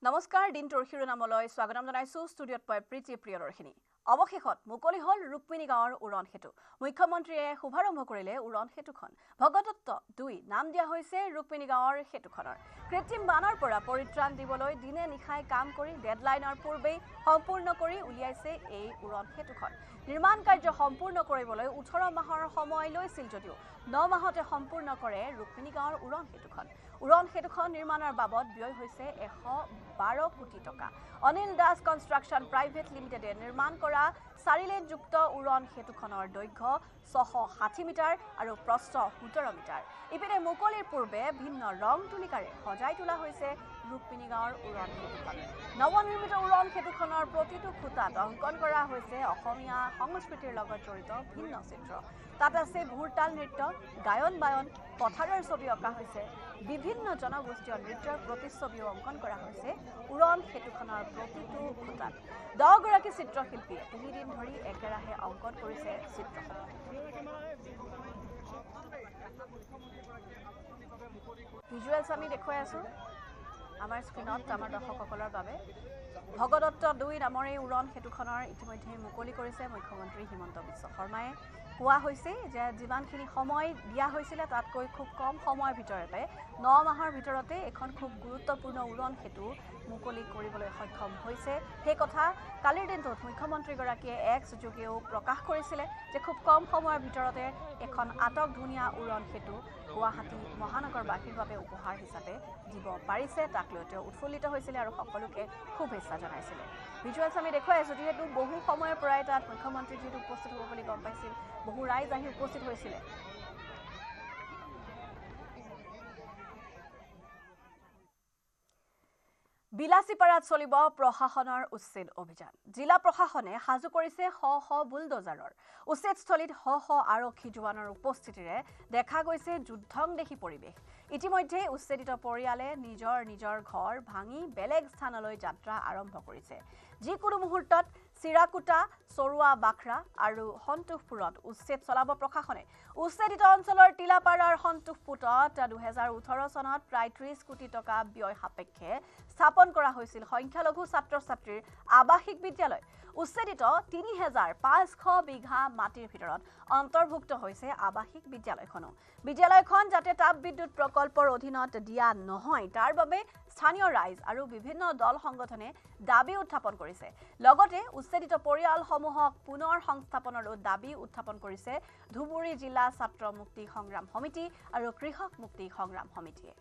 নমস্কাৰ দিনটোৰ শিৰোনামলৈ স্বাগতম জনাইছো ষ্টুডিঅ'ত পাই প্ৰীতি প্ৰিয়দৰ্শিনী অৱশেষত মুকলি হল ৰুক্মিণী গাঁৱৰ উৰণ সেতু মুখ্যমন্ত্ৰীয়ে শুভাৰম্ভ কৰিলে উৰণ সেতুখন ভগদত্ত 2 নাম দিয়া হৈছে ৰুক্মিণী গাঁৱৰ সেতুখনৰ কৃত্ৰিম বানৰ পৰা পৰিত্ৰাণ দিবলৈ দিনে নিশাই কাম কৰি ডেডলাইনৰ পূৰ্বে সম্পূৰ্ণ কৰি উলিয়াইছে এই উৰণ সেতুখন নিৰ্মাণ কাৰ্য সম্পূৰ্ণ কৰিবলৈ 18 মাহৰ সময় লৈছিল যদিও 9 মাহতে সম্পূৰ্ণ কৰে ৰুক্মিণী গাঁৱৰ উৰণ সেতুখন নিৰ্মাণৰ বাবদ ব্যয় হৈছে 112 কোটি টকা অনিল দাস কনষ্ট্ৰাকচন প্ৰাইভেট লিমিটেডে নিৰ্মাণ কৰা 4 লেনযুক্ত উৰণ সেতুখনৰ দৈৰ্ঘ্য 660 মিটাৰ আৰু প্ৰস্থ 17 মিটাৰ ইপিনে মুকলিৰ পূৰ্বে ভিন্ন ৰং তুলিকাৰে সজাই তোলা হৈছে ৰুক্মিণী গাঁৱৰ উৰণ সেতুখন নৱনিৰ্মিত উৰণ সেতুখনৰ প্ৰতিটো খুঁটাত অংকন কৰা হৈছে অসমীয়া সংস্কৃতিৰ লগত জড়িত ভিন্ন চিত্ৰ তাত আছে ঘূৰতাল নৃত্য গায়ন বায়ন পথাৰৰ ছবি অঁকা হৈছে বিভিন্ন জনগোষ্ঠীয় নৃত্যৰ প্ৰতিচ্ছবিও অংকন কৰা হৈছে উৰণ সেতুখনৰ প্ৰতিটো খুঁটাত 10 গৰাকী চিত্ৰশিল্পীয়ে 3 দিন ধৰি একেৰাহে অংকন কৰিছে চিত্ৰসমূহ ভিজুৱেলছ আমি দেখুৱাই আছো আমাৰ স্ক্ৰীনত আমাৰ দৰ্শকসকলৰ বাবে ভগদত্ত 2 নামৰ এই উৰণ সেতুখনৰ ইতিমধ্যে মুকলি কৰিছে মুখ্যমন্ত্ৰী হিমন্ত বিশ্ব শৰ্মাই কোৱা হৈছে যে যিমানখিনি সময় দিয়া হৈছিল তাতকৈ খুব কম সময়ৰ ভিতৰতে 9 মাহৰ ভিতৰতে এখন খুব গুৰুত্বপূৰ্ণ উৰণ সেতু মুকলি কৰিবলৈ সক্ষম হৈছে সেই কথা কালিৰ দিনটোত মুখ্যমন্ত্ৰীগৰাকীয়ে এক্স যোগেও প্ৰকাশ কৰিছিল যে খুব কম সময়ৰ ভিতৰতে এখন আটক ধুনীয়া উৰণ সেতু গুৱাহাটী মহানগৰবাসীৰ বাবে উপহাৰ হিচাপে দিব পাৰিছে তাক লৈ তেওঁ উৎফুল্লিত হৈছিল আৰু সকলোকে শুভেচ্ছা জনাইছিল ভিজুৱেলছ আমি দেখুৱাই আছো যিহেতু বহু সময়ৰ পৰাই তাত মুখ্যমন্ত্ৰী যিহেতু উপস্থিত হ'ব বুলি গম পাইছিল বহু ৰাইজ আহি উপস্থিত হৈছিল বিলাসীপাৰাত চলিব প্ৰশাসনৰ উচ্ছেদ অভিযান জিলা প্ৰশাসনে সাজু কৰিছে শ বুলডোজাৰৰ উচ্ছেদস্থলীত শ আৰক্ষী জোৱানৰ উপস্থিতিৰে দেখা গৈছে যুদ্ধংদেশী পৰিৱেশ ইতিমধ্যে উচ্ছেদিত পৰিয়ালে নিজৰ ঘৰ ভাঙি বেলেগ স্থানলৈ যাত্ৰা আৰম্ভ কৰিছে যিকোনো মুহূৰ্তত চিৰাকুটা চৰুৱা বাখৰা আৰু সন্তোষপুৰত উচ্ছেদ চলাব প্ৰশাসনে উচ্ছেদিত অঞ্চলৰ টিলাপাৰাৰ সন্তোষপুৰত 2018 চনত প্ৰায় 30 কোটি টকা ব্যয় সাপেক্ষে স্থাপন কৰা হৈছিল সংখ্যালঘু ছাত্ৰ-ছাত্ৰীৰ আৱাসিক বিদ্যালয় উচ্ছেদিত 3500 বিঘা মাটিৰ ভিতৰত অন্তৰ্ভুক্ত হৈছে আৱাসিক বিদ্যালয়খন যাতে তাপ বিদ্যুৎ প্ৰকল্পৰ অধীনত দিয়া নহয় তাৰ বাবে স্থানীয় ৰাইজ আৰু বিভিন্ন দল সংগঠনে দাবী উত্থাপন কৰিছে লগতে উচ্ছেদিত পৰিয়ালসমূহক পুনৰ সংস্থাপনৰো দাবী উত্থাপন কৰিছে ধুবুৰী জিলা ছাত্ৰ মুক্তি সংগ্ৰাম সমিতি আৰু কৃষক মুক্তি সংগ্ৰাম সমিতিয়ে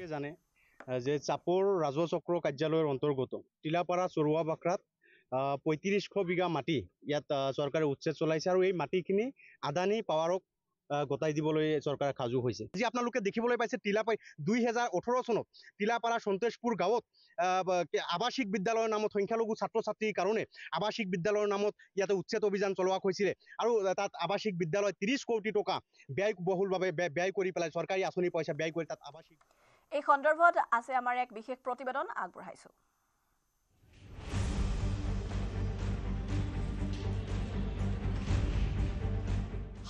জানে যে চাপৰ ৰাজহ চক্ৰ কাৰ্যালয়ৰ অন্তৰ্গত টিলাপাৰা চৰুৱা বাখৰাত 3500 বিঘা মাটি ইয়াত চৰকাৰে উচ্ছেদ চলাইছে আৰু এই মাটিখিনি আদানী পাৱাৰক গতাই দিবলৈ চৰকাৰে সাজু হৈছে আজি আপোনালোকে দেখিবলৈ পাইছে টিলাপাৰা 2018 চনত টিলাপাৰা সন্তোষপুৰ গাঁৱত আৱাসিক বিদ্যালয়ৰ নামত সংখ্যালঘু ছাত্ৰ-ছাত্ৰীৰ কাৰণে আৱাসিক বিদ্যালয়ৰ নামত ইয়াতে উচ্ছেদ অভিযান চলোৱা হৈছিল আৰু তাত আৱাসিক বিদ্যালয় 30 কোটি টকা ব্যয়বহুলভাৱে ব্যয় কৰি পেলাই চৰকাৰী আঁচনি পইচা ব্যয় কৰি তাত আৱাসিক এই সন্দৰ্ভত আছে আমাৰ এক বিশেষ প্ৰতিবেদন আগবঢ়াইছো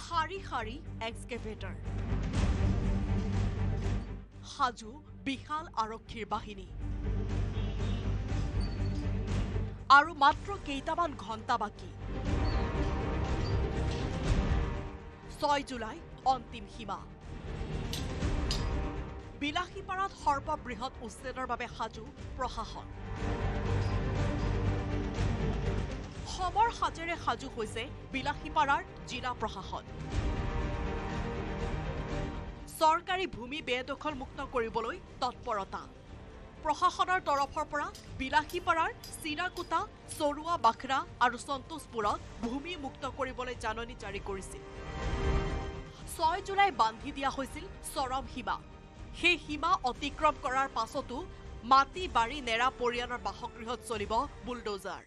শাৰী শাৰী এক্সকেভেটৰ সাজু বিশাল আৰক্ষীৰ বাহিনী আৰু মাত্ৰ কেইটামান ঘণ্টা বাকী 6 জুলাই অন্তিম সীমা বিলাসীপাৰাত সৰ্ববৃহৎ উচ্ছেদৰ বাবে সাজু প্ৰশাসন সমৰ সাজেৰে সাজু হৈছে বিলাসীপাৰাৰ জিলা প্ৰশাসন চৰকাৰী ভূমি বেদখল মুক্ত কৰিবলৈ তৎপৰতা প্ৰশাসনৰ তৰফৰ পৰা বিলাসীপাৰাৰ চিৰাকুটা চৰুৱা বাখৰা আৰু সন্তোষপুৰত ভূমি মুক্ত কৰিবলৈ জাননী জাৰি কৰিছিল 6 জুলাই বান্ধি দিয়া হৈছিল চৰম সীমা সেই সীমা অতিক্ৰম কৰাৰ পাছতো মাটি বাৰী নেৰা পৰিয়ালৰ বাসগৃহত চলিব বুলডোজাৰ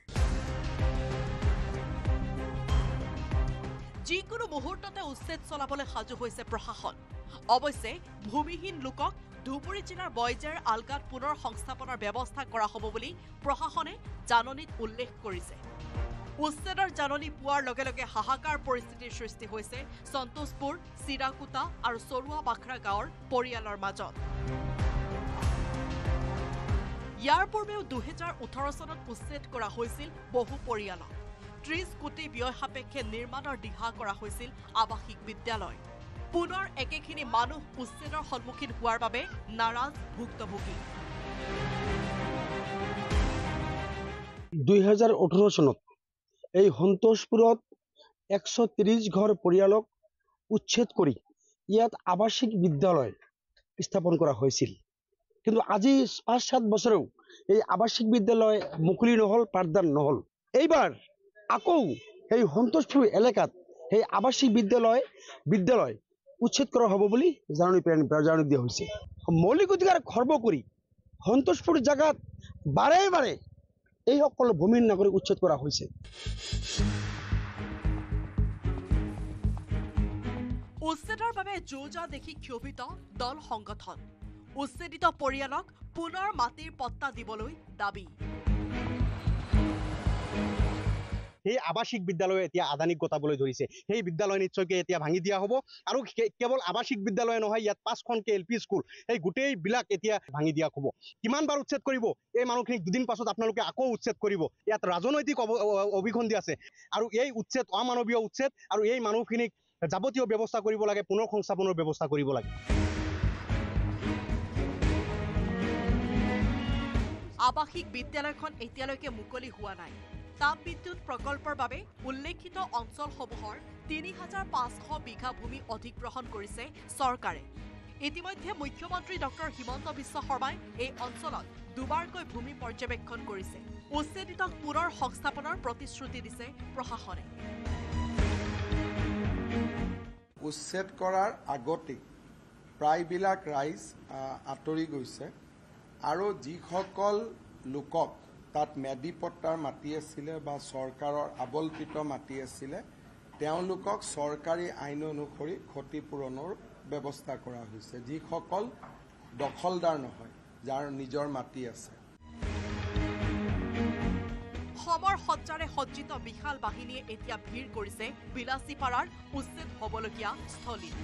যিকোনো মুহূৰ্ততে উচ্ছেদ চলাবলৈ সাজু হৈছে প্ৰশাসন অৱশ্যে ভূমিহীন লোকক ধুবুৰী জিলাৰ বয়জাৰ আলগাত পুনৰ সংস্থাপনৰ ব্যৱস্থা কৰা হ'ব বুলি প্ৰশাসনে জাননীত উল্লেখ কৰিছে উচ্ছেদৰ জাননী পোৱাৰ লগে লগে হাহাকাৰ পৰিস্থিতিৰ সৃষ্টি হৈছে সন্তোষপুৰ, চিৰাকুটা আৰু চৰুৱা বাখৰা গাঁৱৰ পৰিয়ালৰ মাজত। ইয়াৰ পূৰ্বেও 2018 চনত উচ্ছেদ কৰা হৈছিল বহু পৰিয়ালক। 30 কোটি ব্যয় সাপেক্ষে নিৰ্মাণৰ দিহা কৰা হৈছিল আৱাসিক বিদ্যালয়। পুনৰ একেখিনি মানুহ উচ্ছেদৰ সন্মুখীন হোৱাৰ বাবে নাৰাজ ভুক্তভোগী। 2018 চনত এই সন্তোষপুৰত 130 ঘৰ পৰিয়ালক উচ্ছেদ কৰি ইয়াত আৱাসিক বিদ্যালয় স্থাপন কৰা হৈছিল। কিন্তু আজি 5-7 বছৰেও এই আৱাসিক বিদ্যালয় মুকলি নহল, পাঠদান নহল। এইবাৰ আকৌ এই সন্তোষপুৰ এলেকাত এই আৱাসিক বিদ্যালয় উচ্ছেদ কৰা হ'ব বুলি জাননী দিয়া হৈছে। মৌলিক অধিকাৰ খৰ্ব কৰি সন্তোষপুৰ জাগাত বাৰে বাৰে এই সকল ভূমিৰ নাগৰিক উচ্ছেদ কৰা হৈছে। উচ্ছেদৰ বাবে যোজা দেখি ক্ষোভিত দল সংগঠন। উচ্ছেদিত পৰিয়ালক পুনৰ মাটিৰ পট্টা দিবলৈ দাবী। সেই আৱাসিক বিদ্যালয় এতিয়া আদানীক গতাবলৈ ধৰিছে। সেই বিদ্যালয় নিশ্চয়কৈ এতিয়া ভাঙি দিয়া হ'ব আৰু কেৱল আৱাসিক বিদ্যালয় নহয়, ইয়াত 5খনকৈ LP স্কুল, এই গোটেইবিলাক এতিয়া ভাঙি দিয়া হ'ব। কিমানবাৰ উচ্ছেদ কৰিব এই মানুহখিনিক? দুদিন পাছত আপোনালোকে আকৌ উচ্ছেদ কৰিব। ইয়াত ৰাজনৈতিক অভিসন্ধি আছে আৰু এই উচ্ছেদ অমানৱীয় উচ্ছেদ আৰু এই মানুহখিনিক যাৱতীয় ব্যৱস্থা কৰিব লাগে, পুনৰ সংস্থাপনৰ ব্যৱস্থা কৰিব লাগে। আৱাসিক বিদ্যালয়খন এতিয়ালৈকে মুকলি হোৱা নাই। তাপবিদ্যুৎ প্ৰকল্পৰ বাবে উল্লেখিত অঞ্চলসমূহৰ 3500 বিঘা ভূমি অধিগ্ৰহণ কৰিছে চৰকাৰে। ইতিমধ্যে মুখ্যমন্ত্ৰী ডক্টৰ হিমন্ত বিশ্ব শৰ্মাই এই অঞ্চলত দুবাৰকৈ ভূমি পৰ্যবেক্ষণ কৰিছে। উচ্ছেদিতক পুনৰ সংস্থাপনৰ প্ৰতিশ্ৰুতি দিছে প্ৰশাসনে। উচ্ছেদ কৰাৰ আগতে প্ৰায়বিলাক ৰাইজ আঁতৰি গৈছে আৰু যিসকল লোকক তাত মেডি পট্টাৰ মাটি আছিলে বা চৰকাৰৰ আবল্পিত মাটি আছিলে, তেওঁলোকক চৰকাৰী আইন অনুসৰি ক্ষতিপূৰণৰ ব্যৱস্থা কৰা হৈছে। যিসকল দখলদাৰ নহয়, যাৰ নিজৰ মাটি আছে। সমৰ সজ্জাৰে সজ্জিত বিশাল বাহিনীয়ে এতিয়া ভিৰ কৰিছে বিলাচীপাৰাৰ উচ্ছেদ হ'বলগীয়া স্থলীত।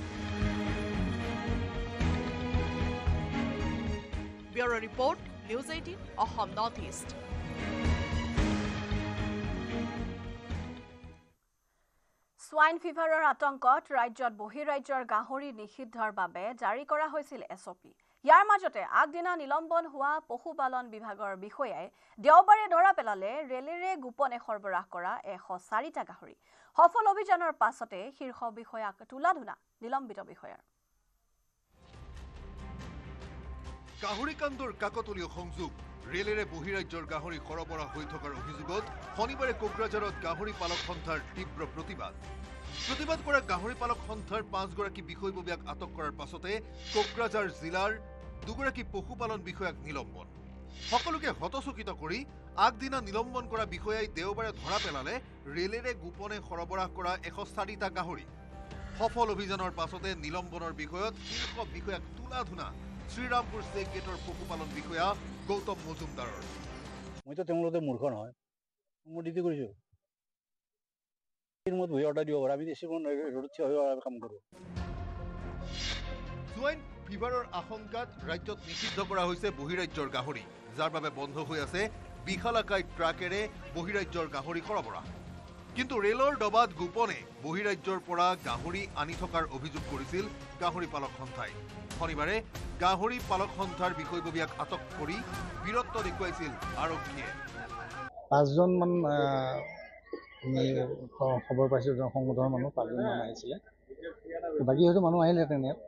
Bureau report, news 18 Assam North East. Swine ফিভাৰৰ আতংকত ৰাজ্যত বহিৰাজ্যৰ গাহৰি নিষিদ্ধৰ বাবে জাৰি কৰা হৈছিল SOP। ইয়াৰ মাজতে আগদিনা নিলম্বন হোৱা পশুপালন বিভাগৰ বিষয়াই দেওবাৰে ধৰা পেলালে ৰেলেৰে গোপনে সৰবৰাহ কৰা 104টা গাহৰি। সফল অভিযানৰ পাছতে শীৰ্ষ বিষয়াক তুলাধুনা নিলম্বিত বিষয়াৰ। গাহৰিকাণ্ডৰ কাকতলীয় সংযোগ। ৰেলেৰে বহিৰাজ্যৰ গাহৰি সৰবৰাহ হৈ থকাৰ অভিযোগত শনিবাৰে কোকৰাঝাৰত গাহৰি পালক সন্থাৰ তীব্ৰ প্ৰতিবাদ কৰা গাহৰি পালক সন্থাৰ 5গৰাকী বিষয়ববীয়াক আটক কৰাৰ পাছতে কোকৰাঝাৰ জিলাৰ 2গৰাকী পশুপালন বিষয়াক নিলম্বন। সকলোকে হতচকিত কৰি আগদিনা নিলম্বন কৰা বিষয়াই দেওবাৰে ধৰা পেলালে ৰেলেৰে গোপনে সৰবৰাহ কৰা 104টা গাহৰি। সফল অভিযানৰ পাছতে নিলম্বনৰ বিষয়ত শীৰ্ষ বিষয়াক তুলাধুনা শ্ৰীৰামপুৰ চেক গেটৰ পশুপালন বিষয়া গৌতম মজুমদাৰৰ। মইতো তেওঁলোকে মূৰ্খ নহয়, মই ডিউটি কৰিছোঁ। অৰ্ডাৰ দিব পাৰোঁ, আমি ৰ'দত থিয় হৈ কাম কৰোঁ। সোৱাইন ফিভাৰৰ আশংকাত ৰাজ্যত নিষিদ্ধ কৰা হৈছে বহিৰাজ্যৰ গাহৰি, যাৰ বাবে বন্ধ হৈ আছে বিশালাকায় ট্ৰাকেৰে বহিৰাজ্যৰ গাহৰি সৰবৰাহ। কিন্তু ৰেলৰ দবাত গোপনে বহিৰাজ্যৰ পৰা গাহৰি আনি থকাৰ অভিযোগ কৰিছিল গাহৰি পালক সন্থাই। শনিবাৰে গাহৰি পালক সন্থাৰ বিষয়ববীয়াক আটক কৰি বীৰত্ব দেখুৱাইছিল আৰক্ষীয়ে। 5জন মান খবৰ পাইছোঁ, সংগঠনৰ মানুহ 5জন মান আহিছিলে। বাকী হয়তো মানুহ আহিলেহেঁতেন ইয়াত,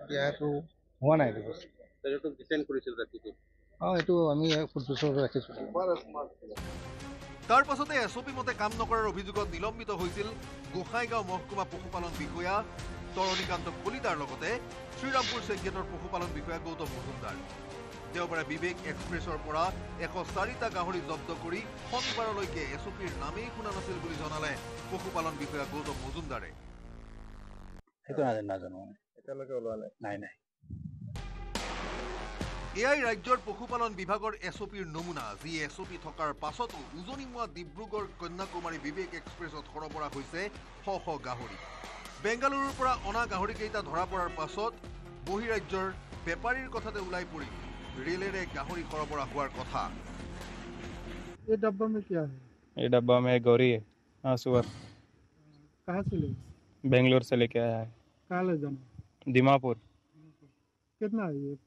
এতিয়াতো হোৱা নাই। এইটো আমি ৰাখিছোঁ। তাৰ পাছতে SOP মতে কাম নকৰাৰ অভিযোগত নিলম্বিত হৈছিল গোসাইগাঁও মহকুমা পশুপালন বিষয়া তৰণীকান্ত কলিতাৰ লগতে শ্ৰীৰামপুৰ চেক গেটৰ পশুপালন বিষয়া গৌতম মজুমদাৰ। দেওবাৰে বিবেক এক্সপ্ৰেছৰ পৰা 104টা গাহৰি জব্দ কৰি শনিবাৰলৈকে SOPৰ নামেই শুনা নাছিল বুলি জনালে পশুপালন বিষয়া গৌতম মজুমদাৰে। সেইটো নাজানো, এতিয়ালৈকে ওলোৱা নাই। এয়াই ৰাজ্যৰ পশুপালন বিভাগৰ এছঅপিৰ নমুনা, যি এছঅপি থকাৰ পাছতো উজনিমুৱা ডিব্ৰুগড় কন্যাকুমাৰী বিবেক এক্সপ্ৰেছত সৰবৰাহ হৈছে শ শ গাহৰি। বেংগালুৰুৰ পৰা অনা গাহৰিকেইটা ধৰা পৰাৰ পাছত বহিৰাজ্যৰ বেপাৰীৰ কথাতে ওলাই পৰি ৰেলেৰে গাহৰি সৰবৰাহ হোৱাৰ কথা। ये डब्बा में क्या है? ये डब्बा में गौरी है। हाँ, सुअर कहाँ से ले? बेंगलोर से लेके आया है। कहाँ ले जाना? दीमापुर। कितना है ये?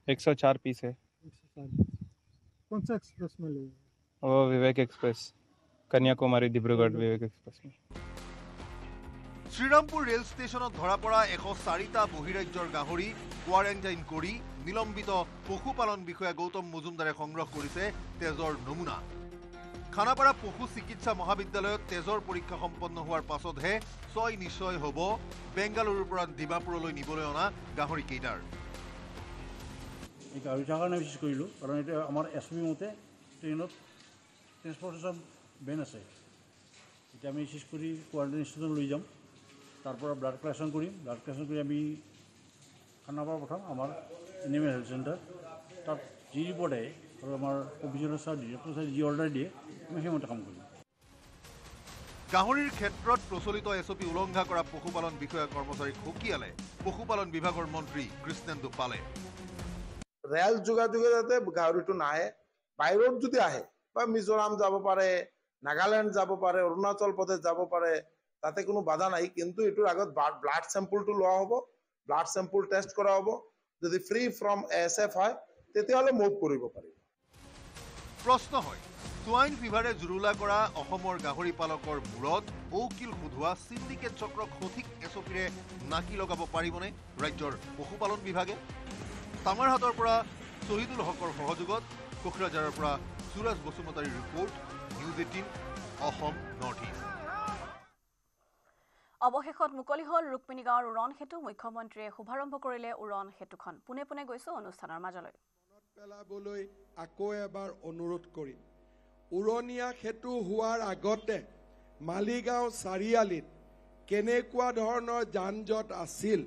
104 पीस है। 140। कौन सा एक्सप्रेस में ले? वो विवेक एक्सप्रेस, कन्याकुमारी डिब्रूगढ़ विवेक एक्सप्रेस में। শ্ৰীৰামপুৰ ৰেল ষ্টেচনত ধৰা পৰা 104টা বহিৰাজ্যৰ গাহৰি কোৱাৰেণ্টাইন কৰি নিলম্বিত পশুপালন বিষয়া গৌতম মজুমদাৰে সংগ্ৰহ কৰিছে তেজৰ নমুনা। খানাপাৰা পশু চিকিৎসা মহাবিদ্যালয়ত তেজৰ পৰীক্ষা সম্পন্ন হোৱাৰ পাছতহে ছয় নিশ্চয় হ'ব বেংগালুৰুৰ পৰা ডিমাপুৰলৈ নিবলৈ অনা গাহৰিকেইটাৰ। এই গাড়ী কাৰণে বিশেষ কৰিলোঁ, কাৰণ এতিয়া আমাৰ এছপি মতে ট্ৰেইনত ট্ৰেন্সপৰ্টেশ্যন বেন আছে। এতিয়া আমি বিশেষ কৰি কোৱাৰেণ্টাইন ষ্টেচন লৈ যাম, তাৰ পৰা ব্লাড কালেকশ্যন কৰিম। ব্লাড কালেকশ্যন কৰি আমি খানাপাৰা পঠাম আমাৰ এনিমেল হেল্থ চেণ্টাৰ। তাত যি ৰিপৰ্ট আহে আৰু আমাৰ অফিচাৰ ছাৰ ডিৰেক্টৰ ছাৰ যি অৰ্ডাৰ দিয়ে আমি সেইমতে কাম কৰিম। গাহৰিৰ ক্ষেত্ৰত প্ৰচলিত এছঅপি উলংঘা কৰা পশুপালন বিষয়া কৰ্মচাৰীক সকীয়ালে পশুপালন বিভাগৰ মন্ত্ৰী কৃষ্ণেন্দু পালে। ৰেল যোগাযোগে যাতে গাহৰিটো নাহে, বাহিৰত যদি আহে বা মিজোৰাম যাব পাৰে, নাগালেণ্ড যাব পাৰে, অৰুণাচল প্ৰদেশ যাব পাৰে, তাতে কোনো বাধা নাই। কিন্তু এইটোৰ আগত ব্লাড চেম্পলটো লোৱা হ'ব, ব্লাড চেম্পল টেষ্ট কৰা হ'ব। যদি ফ্ৰী ফ্ৰম ASF হয় তেতিয়াহ'লে মুভ কৰিব পাৰিব। প্ৰশ্ন হয়, সোৱাইন ফিভাৰে জুৰুলা কৰা অসমৰ গাহৰি পালকৰ মূৰত ঔকিল সোধোৱা চিণ্ডিকেট চক্ৰক সঠিক এছঅপিৰে নাকি লগাব পাৰিবনে ৰাজ্যৰ পশুপালন বিভাগে? তামাৰহাটৰ পৰা শ্বহীদুল হকৰ সহযোগত কোকৰাঝাৰৰ পৰা সুৰজ বসুমতাৰীৰ report, news 18 Assam North east. অৱশেষত মুকলি হ'ল ৰুক্মিণী গাঁৱৰ উৰণ সেতু। মুখ্যমন্ত্ৰীয়ে শুভাৰম্ভ কৰিলে উৰণ সেতুখন। পোনে পোনে গৈছো অনুষ্ঠানৰ মাজলৈ। মনত পেলাবলৈ আকৌ এবাৰ অনুৰোধ কৰিম, উৰণীয়া সেতু হোৱাৰ আগতে মালিগাঁও চাৰিআলিত কেনেকুৱা ধৰণৰ যান জঁট আছিল,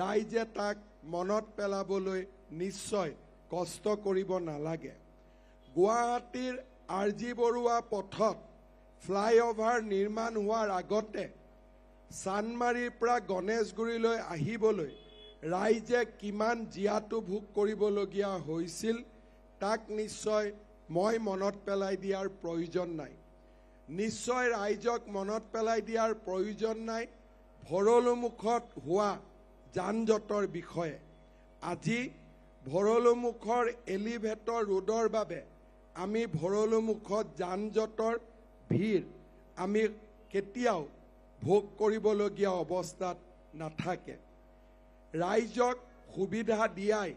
ৰাইজে তাক মনত পেলাবলৈ নিশ্চয় কষ্ট কৰিব নালাগে। গুৱাহাটীৰ RG বৰুৱা পথত ফ্লাইঅভাৰ নিৰ্মাণ হোৱাৰ আগতে চানমাৰীৰ পৰা গণেশগুৰিলৈ আহিবলৈ ৰাইজে কিমান জীয়াতু ভোগ কৰিবলগীয়া হৈছিল তাক নিশ্চয় মই মনত পেলাই দিয়াৰ প্ৰয়োজন নাই। নিশ্চয় ৰাইজক মনত পেলাই দিয়াৰ প্ৰয়োজন নাই ভৰলুমুখত হোৱা যান জঁটৰ বিষয়ে। আজি ভৰলুমুখৰ এলিভেটৰ ৰোডৰ বাবে আমি ভৰলুমুখত যান জঁটৰ ভিৰ আমি কেতিয়াও ভোগ কৰিবলগীয়া অৱস্থাত নাথাকে। ৰাইজক সুবিধা দিয়াই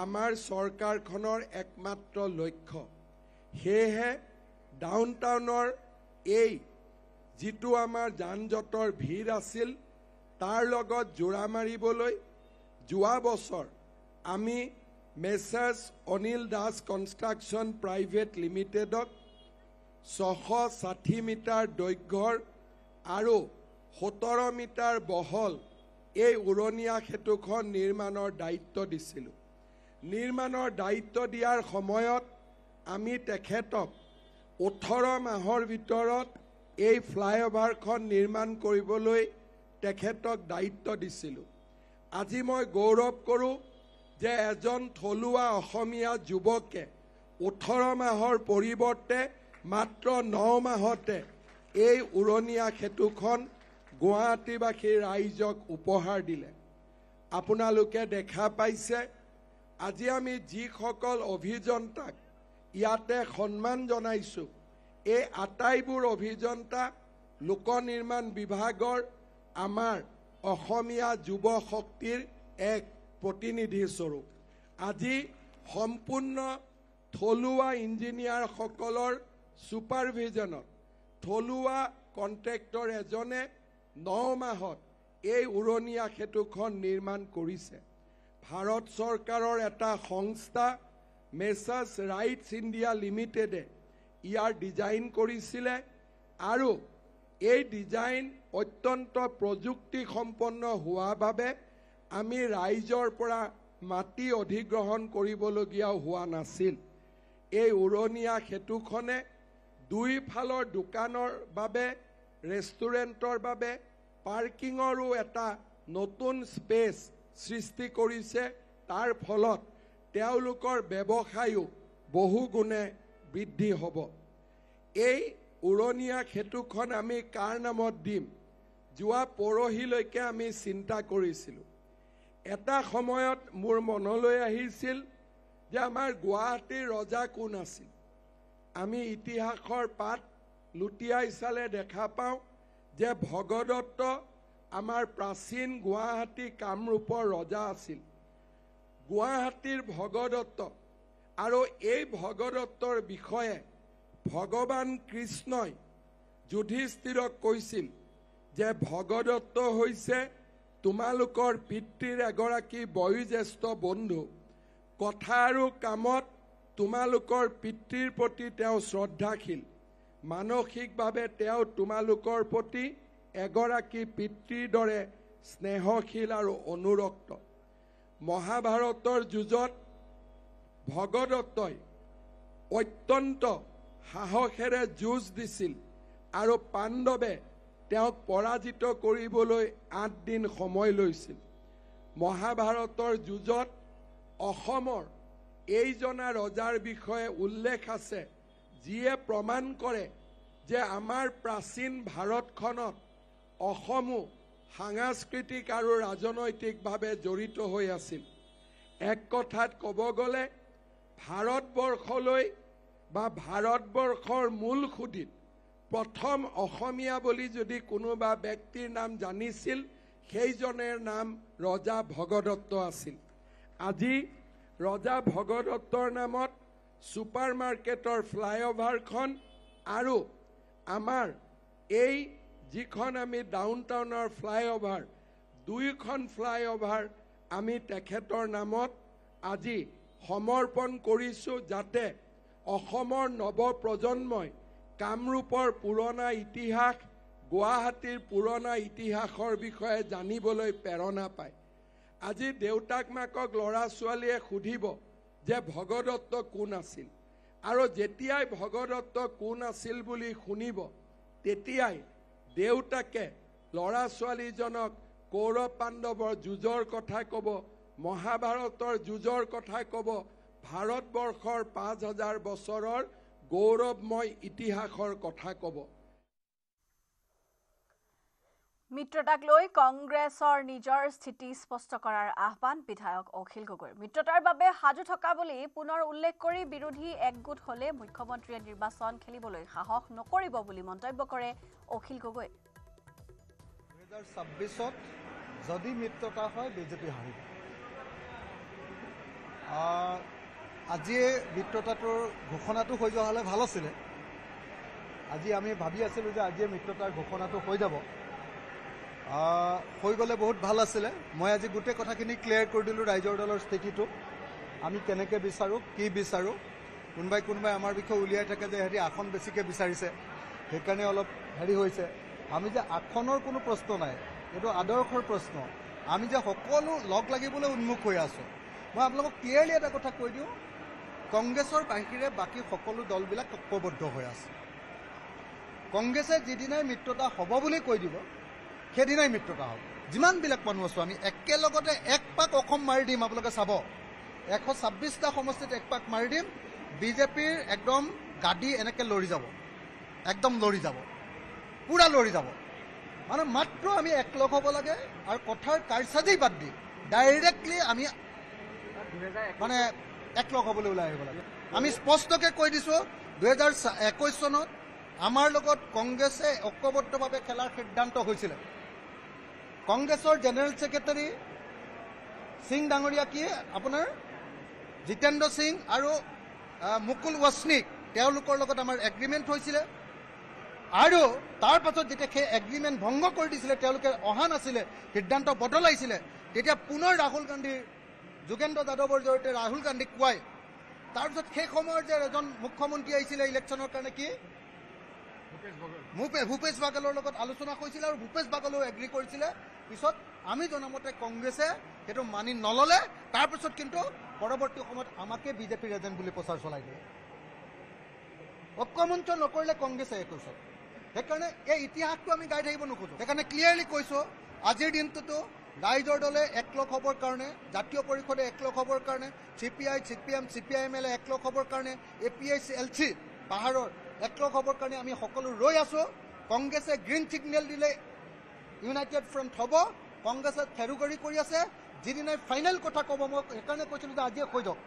আমাৰ চৰকাৰখনৰ একমাত্ৰ লক্ষ্য। সেয়েহে ডাউনটাউনৰ এই যিটো আমাৰ যান জঁটৰ ভিৰ আছিল তাৰ লগত জোৰা মাৰিবলৈ যোৱা বছৰ আমি messrs Anil Das construction private লিমিটেডক 660 মিটাৰ দৈৰ্ঘ্যৰ আৰু 17 মিটাৰ বহল এই উৰণীয়া সেতুখন নিৰ্মাণৰ দায়িত্ব দিছিলোঁ। নিৰ্মাণৰ দায়িত্ব দিয়াৰ সময়ত আমি তেখেতক 18 মাহৰ ভিতৰত এই ফ্লাইঅভাৰখন নিৰ্মাণ কৰিবলৈ তেখেতক দায়িত্ব দিছিলোঁ। আজি মই গৌৰৱ কৰোঁ যে এজন থলুৱা অসমীয়া যুৱকে 18 মাহৰ পৰিৱৰ্তে মাত্ৰ 9 মাহতে এই উৰণীয়া সেতুখন গুৱাহাটীবাসী ৰাইজক উপহাৰ দিলে। আপোনালোকে দেখা পাইছে, আজি আমি যিসকল অভিযন্তাক ইয়াতে সন্মান জনাইছোঁ, এই আটাইবোৰ অভিযন্তা লোক নিৰ্মাণ বিভাগৰ আমাৰ অসমীয়া যুৱ শক্তিৰ এক প্ৰতিনিধি স্বৰূপ। আজি সম্পূৰ্ণ থলুৱা ইঞ্জিনিয়াৰসকলৰ ছুপাৰভিজনত থলুৱা কণ্ট্ৰেক্টৰ এজনে 9 মাহত এই উৰণীয়া সেতুখন নিৰ্মাণ কৰিছে। ভাৰত চৰকাৰৰ এটা সংস্থা মেছাৰ্ছ ৰাইটছ ইণ্ডিয়া লিমিটেডে ইয়াৰ ডিজাইন কৰিছিলে আৰু এই ডিজাইন অত্যন্ত প্ৰযুক্তিসম্পন্ন হোৱা বাবে আমি ৰাইজৰ পৰা মাটি অধিগ্ৰহণ কৰিবলগীয়া হোৱা নাছিল। এই উৰণীয়া সেতুখনে দুইফালৰ দোকানৰ বাবে, ৰেষ্টুৰেণ্টৰ বাবে, পাৰ্কিঙৰো এটা নতুন স্পেচ সৃষ্টি কৰিছে। তাৰ ফলত তেওঁলোকৰ ব্যৱসায়ো বহুগুণে বৃদ্ধি হ'ব। এই উৰণীয়া সেতুখন আমি কাৰ নামত দিম, যোৱা পৰহিলৈকে আমি চিন্তা কৰিছিলোঁ। এটা সময়ত মোৰ মনলৈ আহিছিল যে আমাৰ গুৱাহাটীৰ ৰজা কোন আছিল। আমি ইতিহাসৰ পাত লুটিয়াই চালে দেখা পাওঁ যে ভগদত্ত আমাৰ প্ৰাচীন গুৱাহাটী কামৰূপৰ ৰজা আছিল। গুৱাহাটীৰ ভগদত্ত, আৰু এই ভগদত্তৰ বিষয়ে ভগৱান কৃষ্ণই যুধিষ্ঠিৰক কৈছিল যে ভগদত্ত হৈছে তোমালোকৰ পিতৃৰ এগৰাকী বয়োজ্যেষ্ঠ বন্ধু। কথা আৰু কামত তোমালোকৰ পিতৃৰ প্ৰতি তেওঁ শ্ৰদ্ধাশীল, মানসিকভাৱে তেওঁ তোমালোকৰ প্ৰতি এগৰাকী পিতৃৰ দৰে স্নেহশীল আৰু অনুৰক্ত। মহাভাৰতৰ যুঁজত ভগদত্তই অত্যন্ত সাহসেৰে যুঁজ দিছিল আৰু পাণ্ডৱে তেওঁক পৰাজিত কৰিবলৈ 8 দিন সময় লৈছিল। মহাভাৰতৰ যুঁজত অসমৰ এইজনা ৰজাৰ বিষয়ে উল্লেখ আছে, যিয়ে প্ৰমাণ কৰে যে আমাৰ প্ৰাচীন ভাৰতখনত অসমো সাংস্কৃতিক আৰু ৰাজনৈতিকভাৱে জড়িত হৈ আছিল। এক কথাত ক'ব গ'লে ভাৰতবৰ্ষলৈ বা ভাৰতবৰ্ষৰ মূল সুদিত প্ৰথম অসমীয়া বুলি যদি কোনোবা ব্যক্তিৰ নাম জানিছিল, সেইজনৰ নাম ৰজা ভগদত্ত আছিল। আজি ৰজা ভগদত্তৰ নামত ছুপাৰ মাৰ্কেটৰ ফ্লাইঅভাৰখন আৰু আমাৰ এই যিখন আমি ডাউন টাউনৰ ফ্লাইঅভাৰ, দুইখন ফ্লাইঅভাৰ আমি তেখেতৰ নামত আজি সমৰ্পণ কৰিছোঁ, যাতে অসমৰ নৱপ্ৰজন্মই কামৰূপৰ পুৰণা ইতিহাস, গুৱাহাটীৰ পুৰণা ইতিহাসৰ বিষয়ে জানিবলৈ প্ৰেৰণা পায়। আজি দেউতাক মাকক ল'ৰা ছোৱালীয়ে সুধিব যে ভগদত্ত কোন আছিল, আৰু যেতিয়াই ভগদত্ত কোন আছিল বুলি শুনিব, তেতিয়াই দেউতাকে ল'ৰা ছোৱালীজনক কৌৰৱ পাণ্ডৱৰ যুঁজৰ কথা ক'ব, মহাভাৰতৰ যুঁজৰ কথা ক'ব, ভাৰতবৰ্ষৰ 5000 বছৰৰ গৌৰৱময় ইতিহাসৰ কথা ক'ব। মিত্ৰতাক লৈ কংগ্ৰেছৰ নিজৰ স্থিতি স্পষ্ট কৰাৰ আহ্বান বিধায়ক অখিল গগৈৰ। মিত্ৰতাৰ বাবে সাজু থকা বুলি পুনৰ উল্লেখ কৰি বিৰোধী একগোট হ'লে মুখ্যমন্ত্ৰীয়ে নিৰ্বাচন খেলিবলৈ সাহস নকৰিব বুলি মন্তব্য কৰে অখিল গগৈ। 2026ত যদি মিত্ৰতা হয় বিজেপি হাৰিব। আজিয়ে মিত্ৰতাটোৰ ঘোষণাটো হৈ যোৱা হ'লে ভাল আছিলে। আজি আমি ভাবি আছিলোঁ যে আজিয়ে মিত্ৰতাৰ ঘোষণাটো হৈ যাব, হৈ গ'লে বহুত ভাল আছিলে। মই আজি গোটেই কথাখিনি ক্লিয়াৰ কৰি দিলোঁ, ৰাইজৰ দলৰ স্থিতিটো আমি কেনেকৈ বিচাৰোঁ, কি বিচাৰোঁ। কোনোবাই আমাৰ বিষয়ে উলিয়াই থাকে যে হেৰি আসন বেছিকৈ বিচাৰিছে, সেইকাৰণে অলপ হেৰি হৈছে। আমি যে আসনৰ কোনো প্ৰশ্ন নাই, এইটো আদৰ্শৰ প্ৰশ্ন। আমি যে সকলো লগ লাগিবলৈ উন্মুখ হৈ আছোঁ। মই আপোনালোকক ক্লিয়াৰলি এটা কথা কৈ দিওঁ, কংগ্ৰেছৰ বাহিৰে বাকী সকলো দলবিলাক ঐক্যবদ্ধ হৈ আছে। কংগ্ৰেছে যিদিনাই মিত্ৰতা হ'ব বুলি কৈ দিব, সেইদিনাই মিত্ৰতা হ'ব। যিমানবিলাক মানুহ আছোঁ আমি একেলগতে এক পাক অসম মাৰি দিম। আপোনালোকে চাব, 126টা সমষ্টিত এক পাক মাৰি দিম। বিজেপিৰ একদম গাদী এনেকৈ লৰি যাব, একদম লৰি যাব, পূৰা লৰি যাব। মানে মাত্ৰ আমি একলগ হ'ব লাগে আৰু কথাৰ কাৰচাজি বাদ দি ডাইৰেক্টলি আমি মানে একলগ হ'বলৈ ওলাই আহিব লাগে। আমি স্পষ্টকৈ কৈ দিছোঁ, 2021 চনত আমাৰ লগত কংগ্ৰেছে ঐক্যবদ্ধভাৱে খেলাৰ সিদ্ধান্ত হৈছিলে। কংগ্ৰেছৰ জেনেৰেল ছেক্ৰেটাৰী সিং ডাঙৰীয়া কি আপোনাৰ জিতেন্দ্ৰ সিং আৰু মুকুল ৱাছনিক, তেওঁলোকৰ লগত আমাৰ এগ্ৰিমেণ্ট হৈছিলে। আৰু তাৰ পাছত যেতিয়া সেই এগ্ৰিমেণ্ট ভংগ কৰি দিছিলে, তেওঁলোকে অহা নাছিলে, সিদ্ধান্ত বদলাইছিলে, তেতিয়া পুনৰ ৰাহুল গান্ধীৰ যোগেন্দ্ৰ যাদৱৰ জৰিয়তে ৰাহুল গান্ধীক কোৱাই তাৰপিছত সেই সময়ৰ যে এজন মুখ্যমন্ত্ৰী আহিছিলে ইলেকশ্যনৰ কাৰণে, কি ভূপেশ বাঘেলৰ লগত আলোচনা কৰিছিলে আৰু ভূপেশ বাঘেলেও এগ্ৰী কৰিছিলে। পিছত আমি জনামতে কংগ্ৰেছে সেইটো মানি নল'লে তাৰপিছত কিন্তু পৰৱৰ্তী সময়ত আমাকে বিজেপিৰ এজেণ্ট বুলি প্ৰচাৰ চলাই দিয়ে। ঐক্যমঞ্চ নকৰিলে কংগ্ৰেছে কৈছে। সেইকাৰণে এই ইতিহাসটো আমি গাই থাকিব নোখোজোঁ। সেইকাৰণে ক্লিয়াৰলি কৈছোঁ, আজিৰ দিনটোতো ৰাইজৰ দলে একলগ হ'বৰ কাৰণে, জাতীয় পৰিষদে একলগ হ'বৰ কাৰণে, CPI, CPM, CPIML একলগ হ'বৰ কাৰণে, APICLC পাহাৰৰ একলগ হ'বৰ কাৰণে আমি সকলো ৰৈ আছোঁ। কংগ্ৰেছে গ্ৰীণ ছিগনেল দিলে ইউনাইটেড ফ্ৰণ্ট হ'ব। কংগ্ৰেছে ফেৰুগৰি কৰি আছে। যিদিনাই ফাইনেল কথা ক'ব, মই সেইকাৰণে কৈছিলোঁ যে আজিয়ে কৈ যাওক।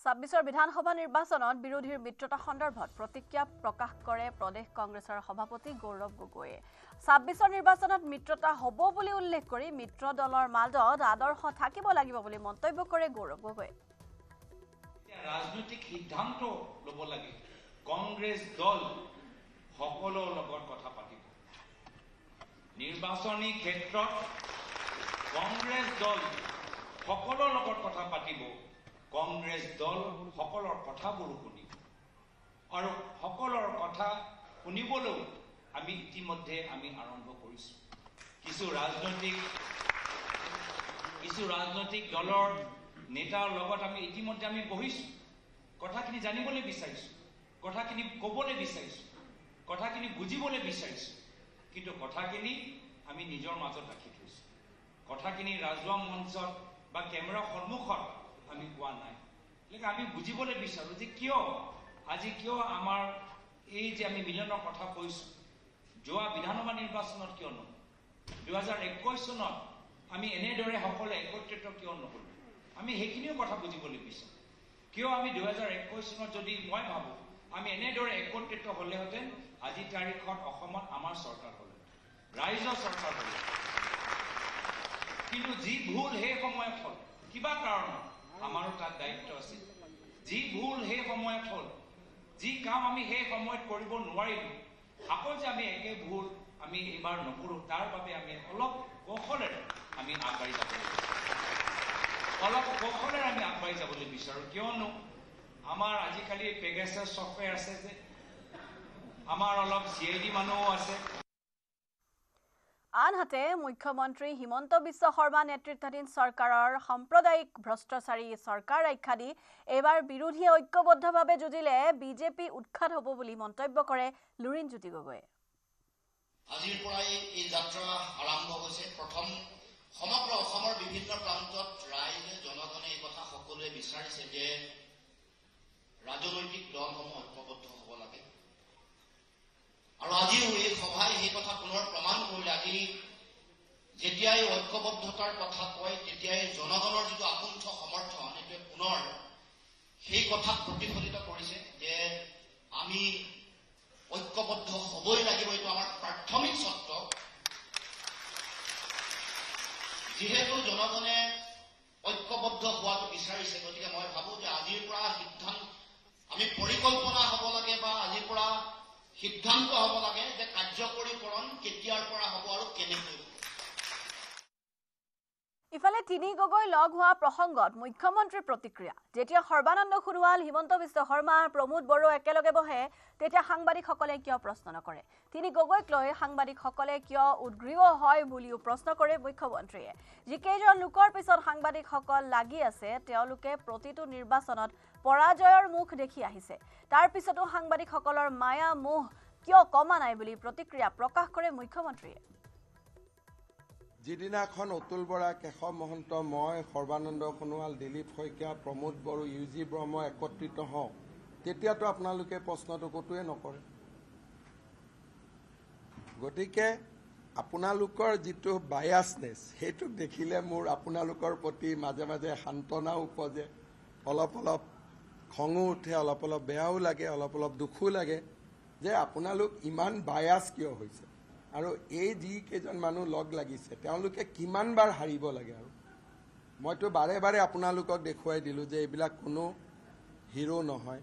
২৬ বিধানসভা নিৰ্বাচনত বিৰোধীৰ মিত্ৰতা সন্দৰ্ভত প্ৰতিক্ৰিয়া প্ৰকাশ কৰে প্ৰদেশ কংগ্ৰেছৰ সভাপতি গৌৰৱ গগৈয়ে। ২৬ নিৰ্বাচনত মিত্ৰতা হ'ব বুলি উল্লেখ কৰি মিত্ৰ দলৰ মাজত আদৰ্শ থাকিব লাগিব বুলি মন্তব্য কৰে গৌৰৱ গগৈয়ে। ৰাজনৈতিক সিদ্ধান্ত ল'ব লাগে। কংগ্ৰেছ দল সকলৰ লগত কথা পাতিব। নিৰ্বাচনী ক্ষেত্ৰত কংগ্ৰেছ দল সকলৰ লগত কথা পাতিব। কংগ্ৰেছ দল সকলৰ কথাবোৰ শুনিব আৰু সকলৰ কথা শুনিবলৈও আমি ইতিমধ্যে আৰম্ভ কৰিছোঁ। কিছু ৰাজনৈতিক দলৰ নেতাৰ লগত আমি ইতিমধ্যে বহিছোঁ। কথাখিনি জানিবলৈ বিচাৰিছোঁ, কথাখিনি ক'বলৈ বিচাৰিছোঁ, কথাখিনি বুজিবলৈ বিচাৰিছোঁ। কিন্তু কথাখিনি আমি নিজৰ মাজত ৰাখি থৈছোঁ। কথাখিনি ৰাজহুৱা মঞ্চত বা কেমেৰাৰ সন্মুখত আমি কোৱা নাই। আমি বুজিবলৈ বিচাৰোঁ যে কিয় আমাৰ এই যে আমি মিলনৰ কথা কৈছোঁ, যোৱা বিধানসভা নিৰ্বাচনত কিয় নহ'ল, 2021 চনত আমি এনেদৰে সকলোৱে একত্ৰিত কিয় নহ'ল, আমি সেইখিনিও কথা বুজিবলৈ বিচাৰোঁ। কিয় আমি 2021 চনত যদি মই ভাবোঁ আমি এনেদৰে একত্ৰিত হ'লেহেঁতেন, আজি তাৰিখত অসমত আমাৰ চৰকাৰ হ'ল, ৰাইজৰ চৰকাৰ হ'ল। কিন্তু যি ভুল সেই সময়ত হ'ল, কিবা কাৰণত আমাৰো তাত দায়িত্ব আছিল। যি ভুল সেই সময়ত হ'ল, যি কাম আমি সেই সময়ত কৰিব নোৱাৰিলোঁ, আকৌ যে আমি একে ভুল আমি এইবাৰ নকৰোঁ, তাৰ বাবে আমি অলপ কৌশলেৰে আমি আগবাঢ়ি যাব লাগিব। বিচাৰোঁ। কিয়নো আমাৰ আজিকালি পেগাছাছ ছফ্টৱেৰ আছে যে, আমাৰ অলপ CID মানুহো আছে। আনহাতে মুখ্যমন্ত্ৰী হিমন্ত বিশ্ব শৰ্মা নেতৃত্বাধীন চৰকাৰৰ সাম্প্ৰদায়িক ভ্ৰষ্টাচাৰী চৰকাৰ আখ্যা দি এইবাৰ বিৰোধীয়ে ঐক্যবদ্ধভাৱে যুঁজিলে বিজেপি উৎখাত হ'ব বুলি মন্তব্য কৰে লুৰিণজ্যোতি গগৈয়ে। আজিৰ পৰাই এই যাত্ৰা আৰম্ভ হৈছে। প্ৰথম সমগ্ৰ অসমৰ বিভিন্ন প্ৰান্তত ৰাইজে জনগণে এই কথা সকলোৱে বিচাৰিছে যে ৰাজনৈতিক দলসমূহ ঐক্যবদ্ধ হ'ব লাগে। আৰু আজিও এই সভাই সেই কথা পুনৰ প্ৰমাণ কৰিলে। আজি যেতিয়াই ঐক্যবদ্ধতাৰ কথা কয়, তেতিয়াই জনগণৰ যিটো আকুণ্ঠ সমৰ্থন, এইটোৱে পুনৰ সেই কথাক প্ৰতিফলিত কৰিছে যে আমি ঐক্যবদ্ধ হ'বই লাগিব। এইটো আমাৰ প্ৰাথমিক চৰ্ত। যিহেতু জনগণে ঐক্যবদ্ধ হোৱাটো বিচাৰিছে, গতিকে মই ভাবোঁ যে আজিৰ পৰা আমি পৰিকল্পনা হ'ব লাগে বা আজিৰ পৰা সিদ্ধান্ত হ'ব লাগে যে কাৰ্যকৰীকৰণ কেতিয়াৰ পৰা হ'ব আৰু কেনেকৈ হ'ব। ইফালে তিনি গগৈ লগ হোৱা প্ৰসংগত মুখ্যমন্ত্ৰীৰ প্ৰতিক্ৰিয়া। যেতিয়া সৰ্বানন্দ সোণোৱাল, হিমন্ত বিশ্ব শৰ্মা, প্ৰমোদ বড়ো একেলগে বহে, তেতিয়া সাংবাদিকসকলে কিয় প্ৰশ্ন নকৰে? তিনি গগৈক লৈ সাংবাদিকসকলে কিয় উদ্গ্ৰীৱ হয় বুলিও প্ৰশ্ন কৰে মুখ্যমন্ত্ৰীয়ে। যিকেইজন লোকৰ পিছত সাংবাদিকসকল লাগি আছে, তেওঁলোকে প্ৰতিটো নিৰ্বাচনত পৰাজয়ৰ মুখ দেখি আহিছে। তাৰ পিছতো সাংবাদিকসকলৰ মায়া মোহ কিয় কমা নাই বুলি প্ৰতিক্ৰিয়া প্ৰকাশ কৰে মুখ্যমন্ত্ৰীয়ে। যিদিনাখন অতুল বৰা, কেশৱ মহন্ত, মই, সৰ্বানন্দ সোণোৱাল, দিলীপ শইকীয়া, প্ৰমোদ বড়ো, UG ব্ৰহ্ম একত্ৰিত হওঁ, তেতিয়াতো আপোনালোকে প্ৰশ্নটো ক'তোৱে নকৰে। গতিকে আপোনালোকৰ যিটো বায়াছনেছ, সেইটোক দেখিলে মোৰ আপোনালোকৰ প্ৰতি মাজে মাজে সান্তনাও উপজে, অলপ খঙো উঠে, অলপ বেয়াও লাগে, অলপ দুখো লাগে যে আপোনালোক ইমান বায়াছ কিয় হৈছে। আৰু এই যিকেইজন মানুহ লগ লাগিছে, তেওঁলোকে কিমানবাৰ হাৰিব লাগে। আৰু মইতো বাৰে বাৰে আপোনালোকক দেখুৱাই দিলোঁ যে এইবিলাক কোনো হিৰো নহয়।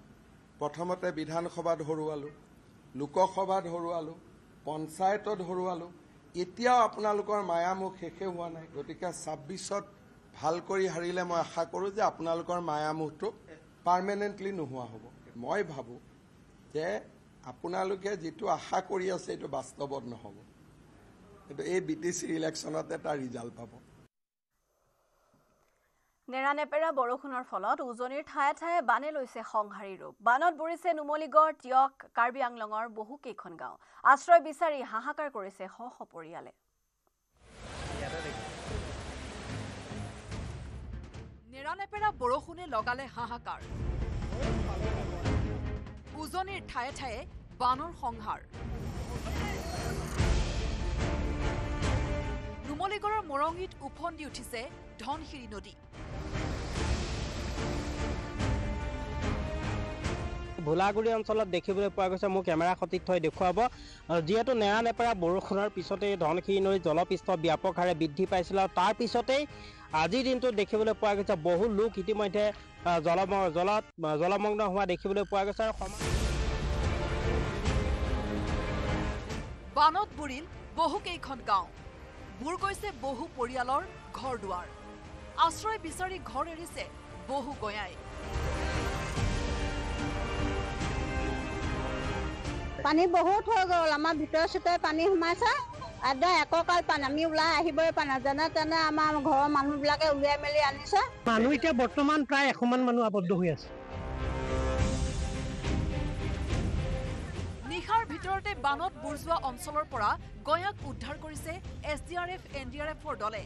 প্ৰথমতে বিধানসভাত হৰুৱালোঁ, লোকসভাত হৰুৱালোঁ, পঞ্চায়তত হৰুৱালোঁ, এতিয়াও আপোনালোকৰ মায়ামোহ শেষে হোৱা নাই। গতিকে ২৬ত ভাল কৰি হাৰিলে মই আশা কৰোঁ যে আপোনালোকৰ মায়ামোহটো পাৰ্মানেণ্টলি নোহোৱা হ'ব। মই ভাবোঁ যে আপোনালোকে যিটো আশা কৰি আছে এইটো বাস্তৱত নহ'ব। কিন্তু এই BTC ইলেকশ্যনতে তাৰ ৰিজাল্ট পাব। নেৰানেপেৰা বৰষুণৰ ফলত উজনিৰ ঠায়ে ঠায়ে বানে লৈছে সংহাৰী ৰূপ। বানত বুৰিছে নুমলীগড়, টিয়ক, কাৰ্বি আংলঙৰ বহু কেইখন গাঁও। আশ্ৰয় বিচাৰি হাহাকাৰ কৰিছে শ শ পৰিয়ালে। নেৰানেপেৰা বৰষুণে লগালে হাহাকাৰ। উজনিৰ ঠায়ে ঠায়ে বানৰ সংহাৰ। নুমলীগড়ৰ মৰঙীত উফন্দি উঠিছে ধনশিৰি নদী। ভোলাগুৰি অঞ্চলত দেখিবলৈ পোৱা গৈছে, মোৰ কেমেৰা সঠিক থৈ দেখুৱাব, যিহেতু নেৰানেপেৰা বৰষুণৰ পিছতেই ধনশিৰি নদীৰ জলপৃষ্ঠ ব্যাপক হাৰে বৃদ্ধি পাইছিল আৰু তাৰ পিছতেই আজিৰ দিনটোত দেখিবলৈ পোৱা গৈছে বহু লোক ইতিমধ্যে জলমগ্ন হোৱা দেখিবলৈ পোৱা গৈছে। আৰু বানত বুৰিল বহু কেইখন গাঁও, বুৰ গৈছে বহু পৰিয়ালৰ ঘৰ দুৱাৰ। আশ্ৰয় বিচাৰি ঘৰ এৰিছে বহু গঞাই। পানী বহুত হৈ গ'ল, আমাৰ ভিতৰে চিতৰে পানী সোমাইছে, একদম এককাল পানী, আমি ওলাই আহিবই পৰা নাই। যেনে তেনে আমাৰ ঘৰৰ মানুহবিলাকে উলিয়াই মেলি আনিছে। মানুহ এতিয়া বৰ্তমান প্ৰায় 100 মান মানুহ আবদ্ধ হৈ আছে। নিশাৰ ভিতৰতে বানত বুৰ যোৱা অঞ্চলৰ পৰা গঞাক উদ্ধাৰ কৰিছে SDRF, NDRFৰ দলে।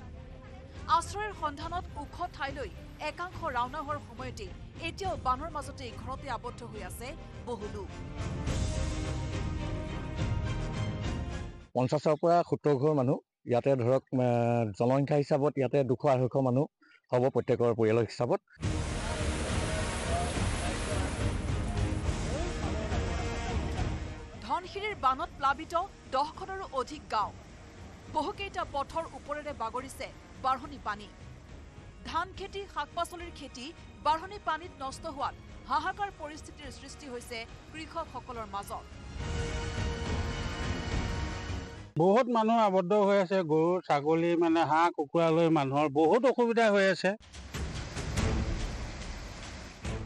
আশ্ৰয়ৰ সন্ধানত ওখ ঠাইলৈ একাংশ ৰাওনা হোৱাৰ সময়তেই এতিয়াও বানৰ মাজতেই ঘৰতে আবদ্ধ হৈ আছে বহু লোক। 50ৰ পৰা 70 ঘৰ মানুহ ইয়াতে ধৰক জনসংখ্যা হিচাপত ইয়াতে 200-250 মানুহ হ'ব প্ৰত্যেকৰ পৰিয়ালৰ হিচাপত। ধনশিৰিৰ বানত প্লাবিত 10খনৰো অধিক গাঁও। বহুকেইটা পথৰ ওপৰেৰে বাগৰিছে বাঢ়নি পানী। ধান খেতি, শাক পাচলিৰ খেতি বাঢ়নি পানীত নষ্ট হোৱাত হাহাকাৰ পৰিস্থিতিৰ সৃষ্টি হৈছে কৃষকসকলৰ মাজত। বহুত মানুহ আবদ্ধ হৈ আছে, গৰু ছাগলী মানে হাঁহ কুকুৰা লৈ মানুহৰ বহুত অসুবিধা হৈ আছে।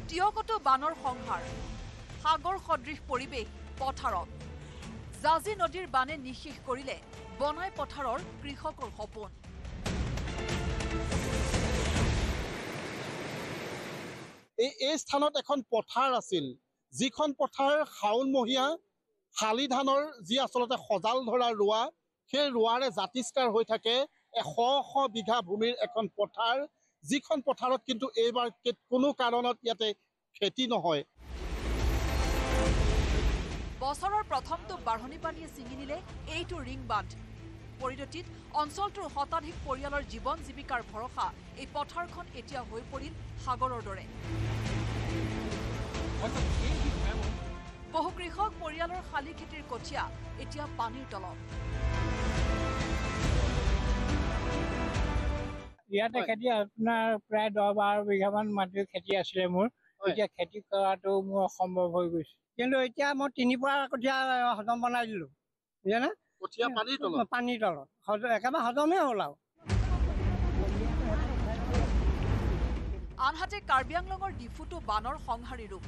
টিয়কতো বানৰ সংহাৰ, সাগৰ সদৃশ পৰিৱেশ পথাৰত। জাজি নদীৰ বানে নিঃশেষ কৰিলে বনাই পথাৰৰ কৃষকৰ সপোন। এই স্থানত এখন পথাৰ আছিল, যিখন পথাৰ শাওণমহীয়া শালি ধানৰ যি আচলতে সজাল ধৰা ৰোৱা, সেই ৰোৱাৰে জাতিষ্কাৰ হৈ থাকে 100 বিঘা ভূমিৰ এখন পথাৰ, যিখন পথাৰত কিন্তু এইবাৰ কোনো কাৰণত ইয়াতে খেতি নহয়। বছৰৰ প্ৰথমটো বাঢ়নি পানীয়ে ছিঙি নিলে এইটো ৰিং বান্ধ। পৰিণতিত অঞ্চলটোৰ শতাধিক পৰিয়ালৰ জীৱন জীৱিকাৰ ভৰসা এই পথাৰখন এতিয়া হৈ পৰিল সাগৰৰ দৰে। বহু কৃষক পৰিয়ালৰ শালি খেতিৰ কঠীয়া এতিয়া পানীৰ তলত। ইয়াতে খেতি আপোনাৰ প্ৰায় 10-12 বিঘামান মাটিৰ খেতি আছিলে মোৰ। এতিয়া খেতি কৰাটো মোৰ অসম্ভৱ হৈ গৈছে, কিন্তু এতিয়া মই 3 পৰা কঠীয়া হজম বনাই দিলোঁ, বুজিছেনে? কঠীয়া পানীৰ তলত, পানীৰ তলত একেবাৰে হজমেই হ'ল আৰু। আনহাতে কাৰ্বি আংলঙৰ ডিফুটো বানৰ সংহাৰী ৰূপ।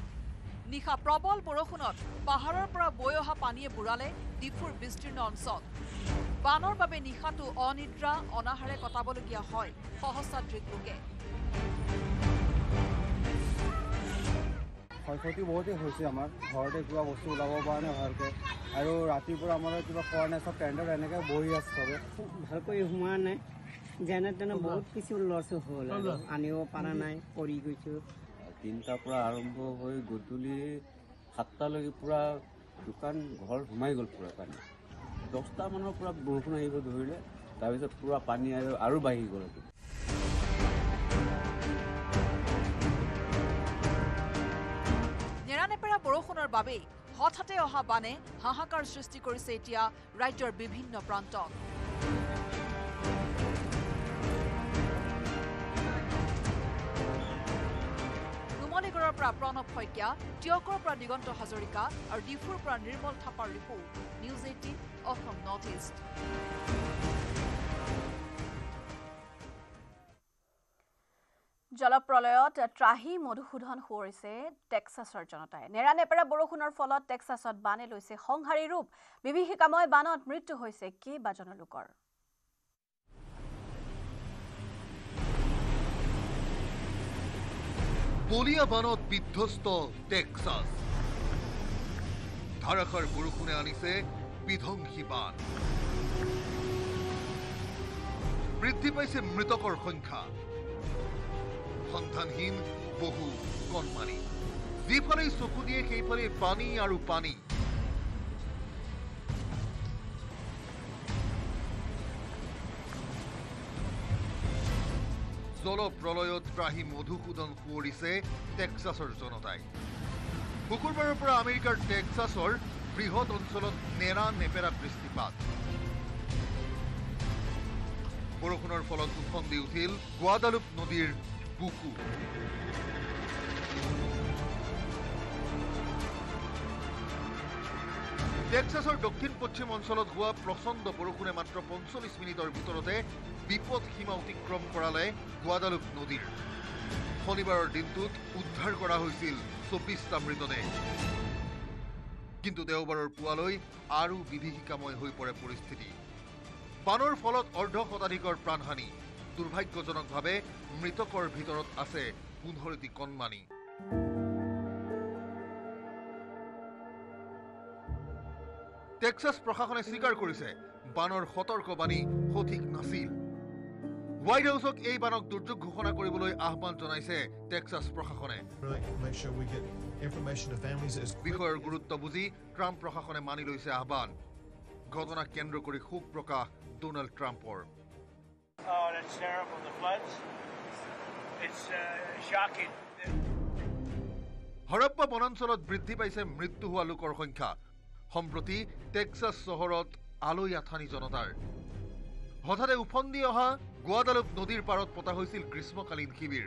নিশা প্ৰবল বৰষুণত পাহাৰৰ পৰা বৈ অহা পানীয়ে বুৰালে ডিফুৰ বিস্তীৰ্ণ অঞ্চল। বানৰ বাবে নিশাটো অনিদ্ৰা অনাহাৰে কটাবলগীয়া হয় সহস্ৰাধিক লোকে। ক্ষয়ক্ষতি বহুতেই হৈছে, আমাৰ ঘৰতে কিবা বস্তু ওলাব পৰা নাই ভালকৈ, আৰু ৰাতিপুৱা আমাৰ কিবা খোৱা নাই, চব টেণ্টত এনেকৈ বহি আছে চবে। ভালকৈ সোমোৱা নাই, যেনে তেনে বহুত কিছু লছ হ'ল, আনিব পৰা নাই, পৰি গৈছোঁ। 3টাৰ পৰা আৰম্ভ হৈ গধূলি 7টালৈকে পূৰা দোকান ঘৰ সোমাই গ'ল পূৰা পানী। 10টা মানৰ পৰা বৰষুণ আহিব ধৰিলে, তাৰপিছত পূৰা পানী আৰু বাঢ়ি গ'ল। নেৰানেপেৰা বৰষুণৰ বাবেই হঠাতে অহা বানে হাহাকাৰ সৃষ্টি কৰিছে এতিয়া ৰাজ্যৰ বিভিন্ন প্ৰান্তত। নুমলীগড়ৰ পৰা প্ৰণৱ শইকীয়া, টিয়কৰ পৰা দিগন্ত হাজৰিকা আৰু ডিফুৰ পৰা Nirmal Thapar report, news 18 Assam North East. জলপ্ৰলয়ত ত্ৰাহি মধুসূদন সোঁৱৰিছে টেক্সাছৰ জনতাই। নেৰানেপেৰা বৰষুণৰ ফলত টেক্সাছত বানে লৈছে সংহাৰী ৰূপ। বিভীষিকাময় বানত মৃত্যু হৈছে কেইবাজনো লোকৰ। বলিয়া বানত বিধ্বস্ত টেক্সাছ। ধাৰাসাৰ বৰষুণে আনিছে বিধ্বংসী বান। বৃদ্ধি পাইছে মৃতকৰ সংখ্যা। সন্ধানহীন বহু কণমানি। যিফালে চকু দিয়ে সেইফালে পানী আৰু পানী। জলপ্ৰলয়ত ত্ৰাহি মধুসূদন সুঁৱৰিছে টেক্সাছৰ জনতাই। শুকুৰবাৰৰ পৰা আমেৰিকাৰ টেক্সাছৰ বৃহৎ অঞ্চলত নেৰা নেপেৰা বৃষ্টিপাত। বৰষুণৰ ফলত উফন্দি উঠিল গুৱাডালুপ নদীৰ বুকু। টেক্সাছৰ দক্ষিণ পশ্চিম অঞ্চলত হোৱা প্ৰচণ্ড বৰষুণে মাত্ৰ ৪৫ মিনিটৰ ভিতৰতে বিপদ সীমা অতিক্ৰম কৰালে গুৱাডালুপ নদীৰ। শনিবাৰৰ দিনটোত উদ্ধাৰ কৰা হৈছিল ২৪টা মৃতদেহ। কিন্তু দেওবাৰৰ পুৱালৈ আৰু বিভীষিকাময় হৈ পৰে পৰিস্থিতি। বানৰ ফলত অৰ্ধশতাধিকৰ প্ৰাণহানি। দুৰ্ভাগ্যজনকভাৱে মৃতকৰ ভিতৰত আছে ১৫টি কণমানি। টেক্সাছ প্ৰশাসনে স্বীকাৰ কৰিছে বানৰ সতৰ্কবাণী সঠিক নাছিল। হোৱাইট হাউচক এই বানক দুৰ্যোগ ঘোষণা কৰিবলৈ আহ্বান জনাইছে টেক্সাছ প্ৰশাসনে। বিষয়ৰ গুৰুত্ব বুজি ট্ৰাম্প প্ৰশাসনে মানি লৈছে আহ্বান। ঘটনাক কেন্দ্ৰ কৰি শোক প্ৰকাশ ডোনাল্ড ট্ৰাম্পৰ। হৰপ্পা বনাঞ্চলত বৃদ্ধি পাইছে মৃত্যু হোৱা লোকৰ সংখ্যা। সম্প্ৰতি টেক্সাছ চহৰত আলৈ আথানি জনতাৰ। হঠাতে উফন্দি অহা গুৱাডালুপ নদীৰ পাৰত পতা হৈছিল গ্ৰীষ্মকালীন শিবিৰ।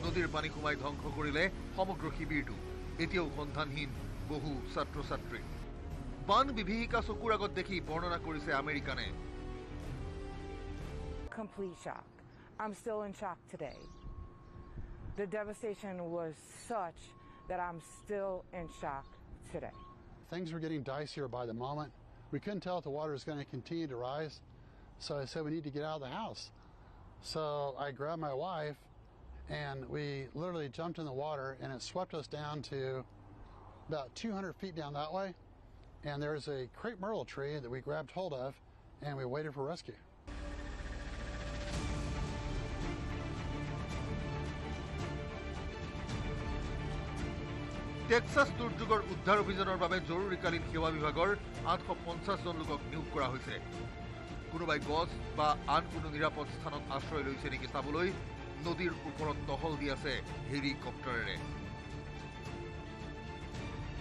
নদীৰ পানী সোমাই ধ্বংস কৰিলে সমগ্ৰ শিবিৰটো। এতিয়াও সন্ধানহীন বহু ছাত্ৰ ছাত্ৰী। বান বিভীষিকা চকুৰ আগত দেখি বৰ্ণনা কৰিছে আমেৰিকানে। Complete shock. I'm still in shock today. The devastation was such that I'm still in shock today. Things were getting dicier by the moment. We couldn't tell if the water was going to continue to rise, so I said we need to get out of the house. So I grabbed my wife, and we literally jumped in the water, and it swept us down to about 200 feet down that way, and there's a crepe myrtle tree that we grabbed hold of, and we waited for rescue. Texas দুৰ্যোগৰ উদ্ধাৰ অভিযানৰ বাবে জৰুৰীকালীন সেৱা বিভাগৰ ৮৫০ জন লোকক নিয়োগ কৰা হৈছে। কোনোবাই গছ বা আন কোনো নিৰাপদ স্থানত আশ্ৰয় লৈছে নেকি চাবলৈ নদীৰ ওপৰত টহল দি আছে হেলিকপ্টাৰেৰে।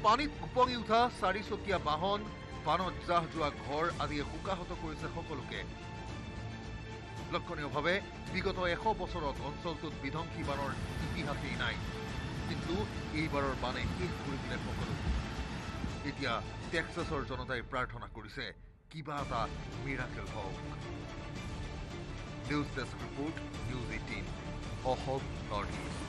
পানীত উপঙি উঠা ৪চকীয়া বাহন, বানত জাহ যোৱা ঘৰ আদিয়ে শোকাহত কৰিছে সকলোকে। লক্ষণীয়ভাৱে বিগত ১০০ বছৰত অঞ্চলটোত বিধ্বংসী বানৰ ইতিহাসেই নাই। কিন্তু এইবাৰৰ বানে শেষ কৰি দিলে সকলো। এতিয়া টেক্সাছৰ জনতাই প্ৰাৰ্থনা কৰিছে কিবা এটা মিৰাকেল হওক। News desk report, news 18 Assam North East.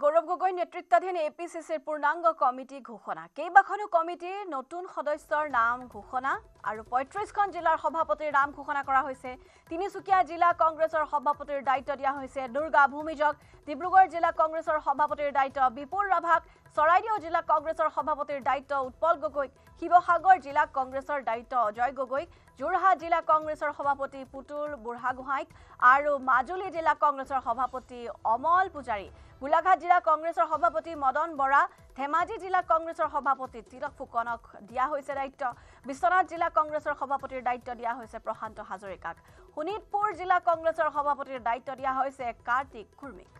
Gaurav Gogoi নেতৃত্বাধীন APCCৰ পূৰ্ণাংগ কমিটি ঘোষণা। কেইবাখনো কমিটিৰ নতুন সদস্যৰ নাম ঘোষণা আৰু ৩৫খন জিলাৰ সভাপতিৰ নাম ঘোষণা কৰা হৈছে। তিনিচুকীয়া জিলা কংগ্ৰেছৰ সভাপতিৰ দায়িত্ব দিয়া হৈছে দুৰ্গা ভূমিজক। ডিব্ৰুগড় জিলা কংগ্ৰেছৰ সভাপতিৰ দায়িত্ব বিপুল ৰাভাক। চৰাইদেউ জিলা কংগ্ৰেছৰ সভাপতিৰ দায়িত্ব উৎপল গগৈক। শিৱসাগৰ জিলা কংগ্ৰেছৰ দায়িত্ব অজয় গগৈক। যোৰহাট জিলা কংগ্ৰেছৰ সভাপতি পুতুল বুঢ়াগোহাঁইক আৰু মাজুলী জিলা কংগ্ৰেছৰ সভাপতি অমল পূজাৰী। গোলাঘাট জিলা কংগ্ৰেছৰ সভাপতি মদন বৰা। ধেমাজি জিলা কংগ্ৰেছৰ সভাপতি তিলক ফুকনক দিয়া হৈছে দায়িত্ব। বিশ্বনাথ জিলা কংগ্ৰেছৰ সভাপতিৰ দায়িত্ব দিয়া হৈছে প্ৰশান্ত হাজৰিকাক। শোণিতপুৰ জিলা কংগ্ৰেছৰ সভাপতিৰ দায়িত্ব দিয়া হৈছে কাৰ্তিক কুৰ্মীক।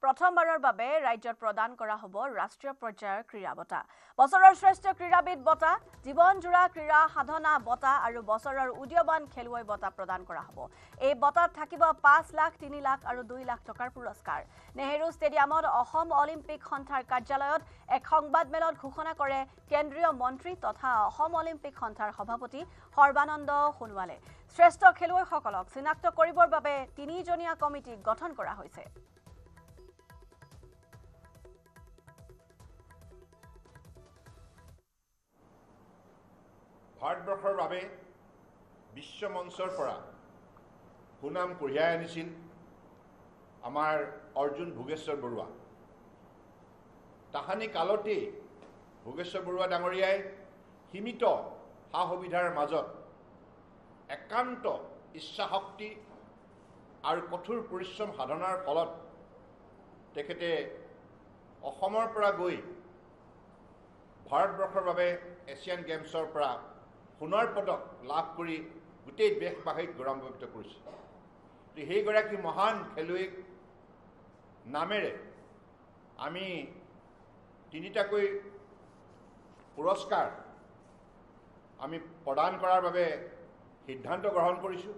প্ৰথমবাৰৰ বাবে ৰাজ্যত প্ৰদান কৰা হ'ব ৰাষ্ট্ৰীয় পৰ্যায়ৰ ক্ৰীড়া বঁটা। বছৰৰ শ্ৰেষ্ঠ ক্ৰীড়াবিদ বঁটা, জীৱনজোৰা ক্ৰীড়া সাধনা বঁটা আৰু বছৰৰ উদীয়মান খেলুৱৈ বঁটা প্ৰদান কৰা হ'ব। এই বঁটাত থাকিব ৫ লাখ, ৩ লাখ আৰু ২ লাখ টকাৰ পুৰস্কাৰ। নেহেৰু ষ্টেডিয়ামত অসম অলিম্পিক সন্থাৰ কাৰ্যালয়ত এক সংবাদমেলত ঘোষণা কৰে কেন্দ্ৰীয় মন্ত্ৰী তথা অসম অলিম্পিক সন্থাৰ সভাপতি সৰ্বানন্দ সোণোৱালে। শ্ৰেষ্ঠ খেলুৱৈসকলক চিনাক্ত কৰিবৰ বাবে ৩জনীয়া কমিটি গঠন কৰা হৈছে। ভাৰতবৰ্ষৰ বাবে বিশ্ব মঞ্চৰ পৰা সুনাম কঢ়িয়াই আনিছিল আমাৰ অৰ্জুন ভোগেশ্বৰ বৰুৱা। তাহানি কালতেই ভোগেশ্বৰ বৰুৱা ডাঙৰীয়াই সীমিত সা সুবিধাৰ মাজত একান্ত ইচ্ছাশক্তি আৰু কঠোৰ পৰিশ্ৰম সাধনাৰ ফলত তেখেতে অসমৰ পৰা গৈ ভাৰতবৰ্ষৰ বাবে এছিয়ান গেমছৰ পৰা সোণৰ পদক লাভ কৰি গোটেই দেশবাসীক গৌৰৱান্বিত কৰিছে। সেইগৰাকী মহান খেলুৱৈক নামেৰে আমি 3টাকৈ পুৰস্কাৰ আমি প্ৰদান কৰাৰ বাবে সিদ্ধান্ত গ্ৰহণ কৰিছোঁ।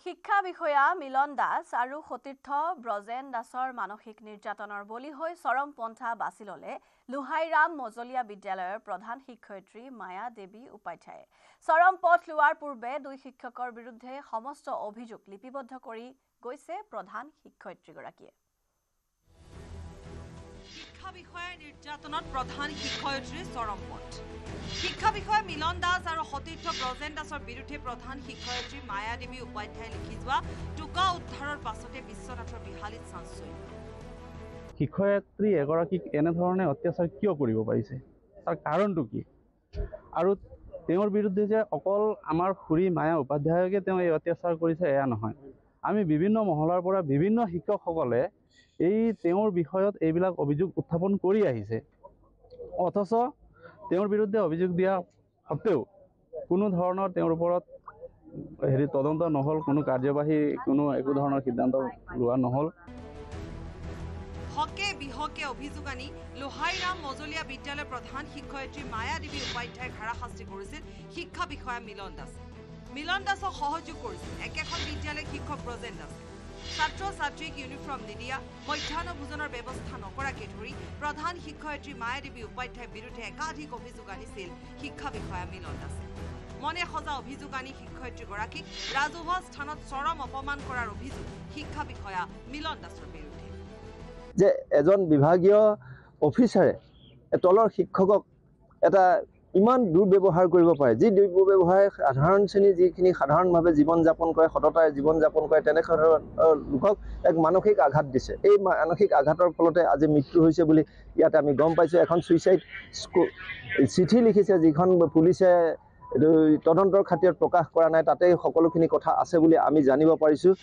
শিক্ষা বিষয়া মিলন দাস আৰু সতীৰ্থ ব্ৰজেন দাসৰ মানসিক নিৰ্যাতনৰ বলি হৈ চৰম পন্থা বাছি ললে লোহাইৰাম মজলীয়া বিদ্যালয়ৰ প্ৰধান শিক্ষয়িত্ৰী মায়া দেৱী উপাধ্যায়ে। চৰম পথ লোৱাৰ পূৰ্বে 2 শিক্ষকৰ বিৰুদ্ধে সমস্ত অভিযোগ লিপিবদ্ধ কৰি গৈছে প্ৰধান শিক্ষয়িত্ৰীগৰাকীয়ে। শিক্ষা বিষয়াৰ নিৰ্যাতনত প্ৰধান শিক্ষয়িত্ৰীৰ চৰম পথ। শিক্ষা বিষয়া মিলন দাস আৰু সতীৰ্থ ব্ৰজেন দাসৰ বিৰুদ্ধে প্ৰধান শিক্ষয়িত্ৰী মায়া দেৱী উপাধ্যায়ে লিখি যোৱা টোকা উদ্ধাৰৰ পাছতে বিশ্বনাথৰ বিহালীত চাঞ্চল্য। শিক্ষয়িত্ৰী এগৰাকীক এনেধৰণে অত্যাচাৰ কিয় কৰিব পাৰিছে, তাৰ কাৰণটো কি? আৰু তেওঁৰ বিৰুদ্ধে যে অকল আমাৰ খুৰী মায়া উপাধ্যায়কে তেওঁ এই অত্যাচাৰ কৰিছে এয়া নহয়, আমি বিভিন্ন মহলাৰ পৰা বিভিন্ন শিক্ষকসকলে তেওঁৰ বিষয়ত এইবিলাক অভিযোগ উত্থাপন কৰি আহিছে। অথচ তেওঁৰ বিৰুদ্ধে অভিযোগ দিয়া সত্ত্বেও কোনো ধৰণৰ তেওঁৰ ওপৰত তদন্ত নহ'ল, কোনো কাৰ্যবাহী একো ধৰণৰ সিদ্ধান্ত লোৱা নহ'ল। হকে বিহকে অভিযোগ আনি লোহাইৰাম মজলীয়া বিদ্যালয়ৰ প্ৰধান শিক্ষয়িত্ৰী মায়া দেৱী উপাধ্যায়ক হাৰাশাস্তি কৰিছিল শিক্ষা বিষয়া মিলন দাসে। মিলন দাসক সহযোগ কৰিছিল একেখন বিদ্যালয়ৰ শিক্ষক ব্ৰজেন দাসে। ছাত্ৰ ছাত্ৰীক ইউনিফৰ্ম নিদিয়া, মধ্যাহ্ন ভোজনৰ ব্যৱস্থা নকৰাকে ধৰি প্ৰধান শিক্ষয়িত্ৰী মায়া দেৱী উপাধ্যায়ৰ বিৰুদ্ধে একাধিক অভিযোগ আনিছিল শিক্ষা বিষয়া মিলন দাসে। মনে সজা অভিযোগ আনি শিক্ষয়িত্ৰীগৰাকীক ৰাজহুৱা স্থানত চৰম অপমান কৰাৰ অভিযোগ শিক্ষা বিষয়া মিলন দাসৰ বিৰুদ্ধে। যে এজন বিভাগীয় অফিচাৰে তলৰ শিক্ষকক এটা ইমান দুৰ্ব্যৱহাৰ কৰিব পাৰে, যি দুৰ্ব্যৱহাৰে সাধাৰণ শ্ৰেণীৰ যিখিনি সাধাৰণভাৱে জীৱন যাপন কৰে, সততাৰে জীৱন যাপন কৰে, তেনেধৰণৰ লোকক এক মানসিক আঘাত দিছে। এই মানসিক আঘাতৰ ফলতে আজি মৃত্যু হৈছে বুলি ইয়াতে আমি গম পাইছোঁ। এখন ছুইচাইড চিঠি লিখিছে, যিখন পুলিচে তদন্তৰ খাতিৰত প্ৰকাশ কৰা নাই, তাতে সকলোখিনি কথা আছে বুলি আমি জানিব পাৰিছোঁ।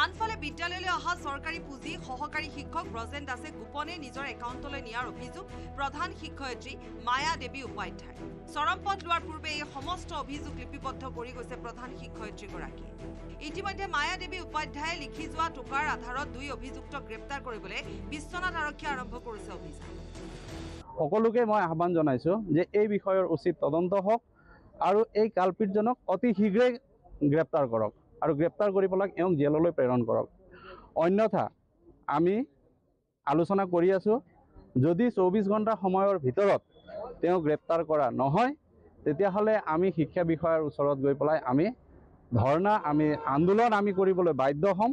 আনফালে বিদ্যালয়লৈ অহা চৰকাৰী পুঁজি সহকাৰী শিক্ষক ব্ৰজেন দাসে গোপনে নিজৰ একাউণ্টলৈ নিয়াৰ অভিযোগ প্ৰধান শিক্ষয়িত্ৰী মায়া দেৱী উপাধ্যায়। চৰম পথ লোৱাৰ পূৰ্বে এই সমস্ত অভিযোগ লিপিবদ্ধ কৰি গৈছে প্ৰধান শিক্ষয়িত্ৰীগৰাকীয়ে। ইতিমধ্যে মায়া দেৱী উপাধ্যায়ে লিখি যোৱা টোকাৰ আধাৰত 2 অভিযুক্তক গ্ৰেপ্তাৰ কৰিবলৈ বিশ্বনাথ আৰক্ষীয়ে আৰম্ভ কৰিছে অভিযান। সকলোকে মই আহ্বান জনাইছোঁ যে এই বিষয়ৰ উচিত তদন্ত হওক আৰু এই কালপিতজনক অতি শীঘ্ৰে গ্ৰেপ্তাৰ কৰক আৰু গ্ৰেপ্তাৰ কৰি পেলাই এওঁক জেললৈ প্ৰেৰণ কৰক। অন্যথা আমি আলোচনা কৰি আছোঁ, যদি 24 ঘণ্টা সময়ৰ ভিতৰত তেওঁ গ্ৰেপ্তাৰ কৰা নহয়, তেতিয়াহ'লে আমি শিক্ষা বিষয়াৰ ওচৰত গৈ পেলাই আমি ধৰ্ণা, আন্দোলন কৰিবলৈ বাধ্য হ'ম।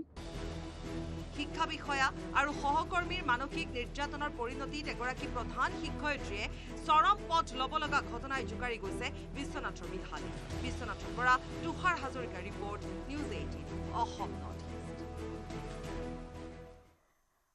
শিক্ষা বিষয়া আৰু সহকৰ্মীৰ মানসিক নিৰ্যাতনৰ পৰিণতিত এগৰাকী প্ৰধান শিক্ষয়িত্ৰীয়ে চৰম পথ ল'ব লগা ঘটনাই জোকাৰি গৈছে বিশ্বনাথৰ বিহালী। বিশ্বনাথৰ পৰা তুষাৰ হাজৰিকাৰ report, news 18 Assam North east.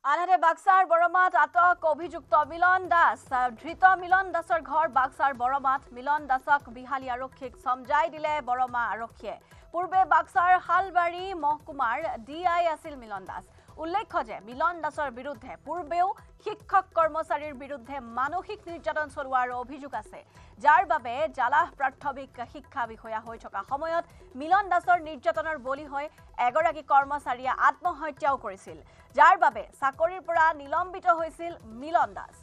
আনহাতে বাক্সাৰ বৰমাত আটক অভিযুক্ত মিলন দাস। ধৃত মিলন দাসৰ ঘৰ বাক্সাৰ বৰমাত। মিলন দাসক বিহালী আৰক্ষীক সমজাই দিলে বৰমা আৰক্ষীয়ে। পূৰ্বে বাক্সাৰ শালবাৰী মহকুমাৰ DI আছিল মিলন দাস। উল্লেখ্য যে মিলন দাসৰ বিৰুদ্ধে পূৰ্বেও শিক্ষক কৰ্মচাৰীৰ বিৰুদ্ধে মানসিক নিৰ্যাতন চলোৱাৰ অভিযোগ আছে, যাৰ বাবে জালাহ প্ৰাথমিক শিক্ষা বিষয়া হৈ থকা সময়ত মিলন দাসৰ নিৰ্যাতনৰ বলি হৈ এগৰাকী কৰ্মচাৰীয়ে আত্মহত্যাও কৰিছিল, যাৰ বাবে চাকৰিৰ পৰা নিলম্বিত হৈছিল মিলন দাস।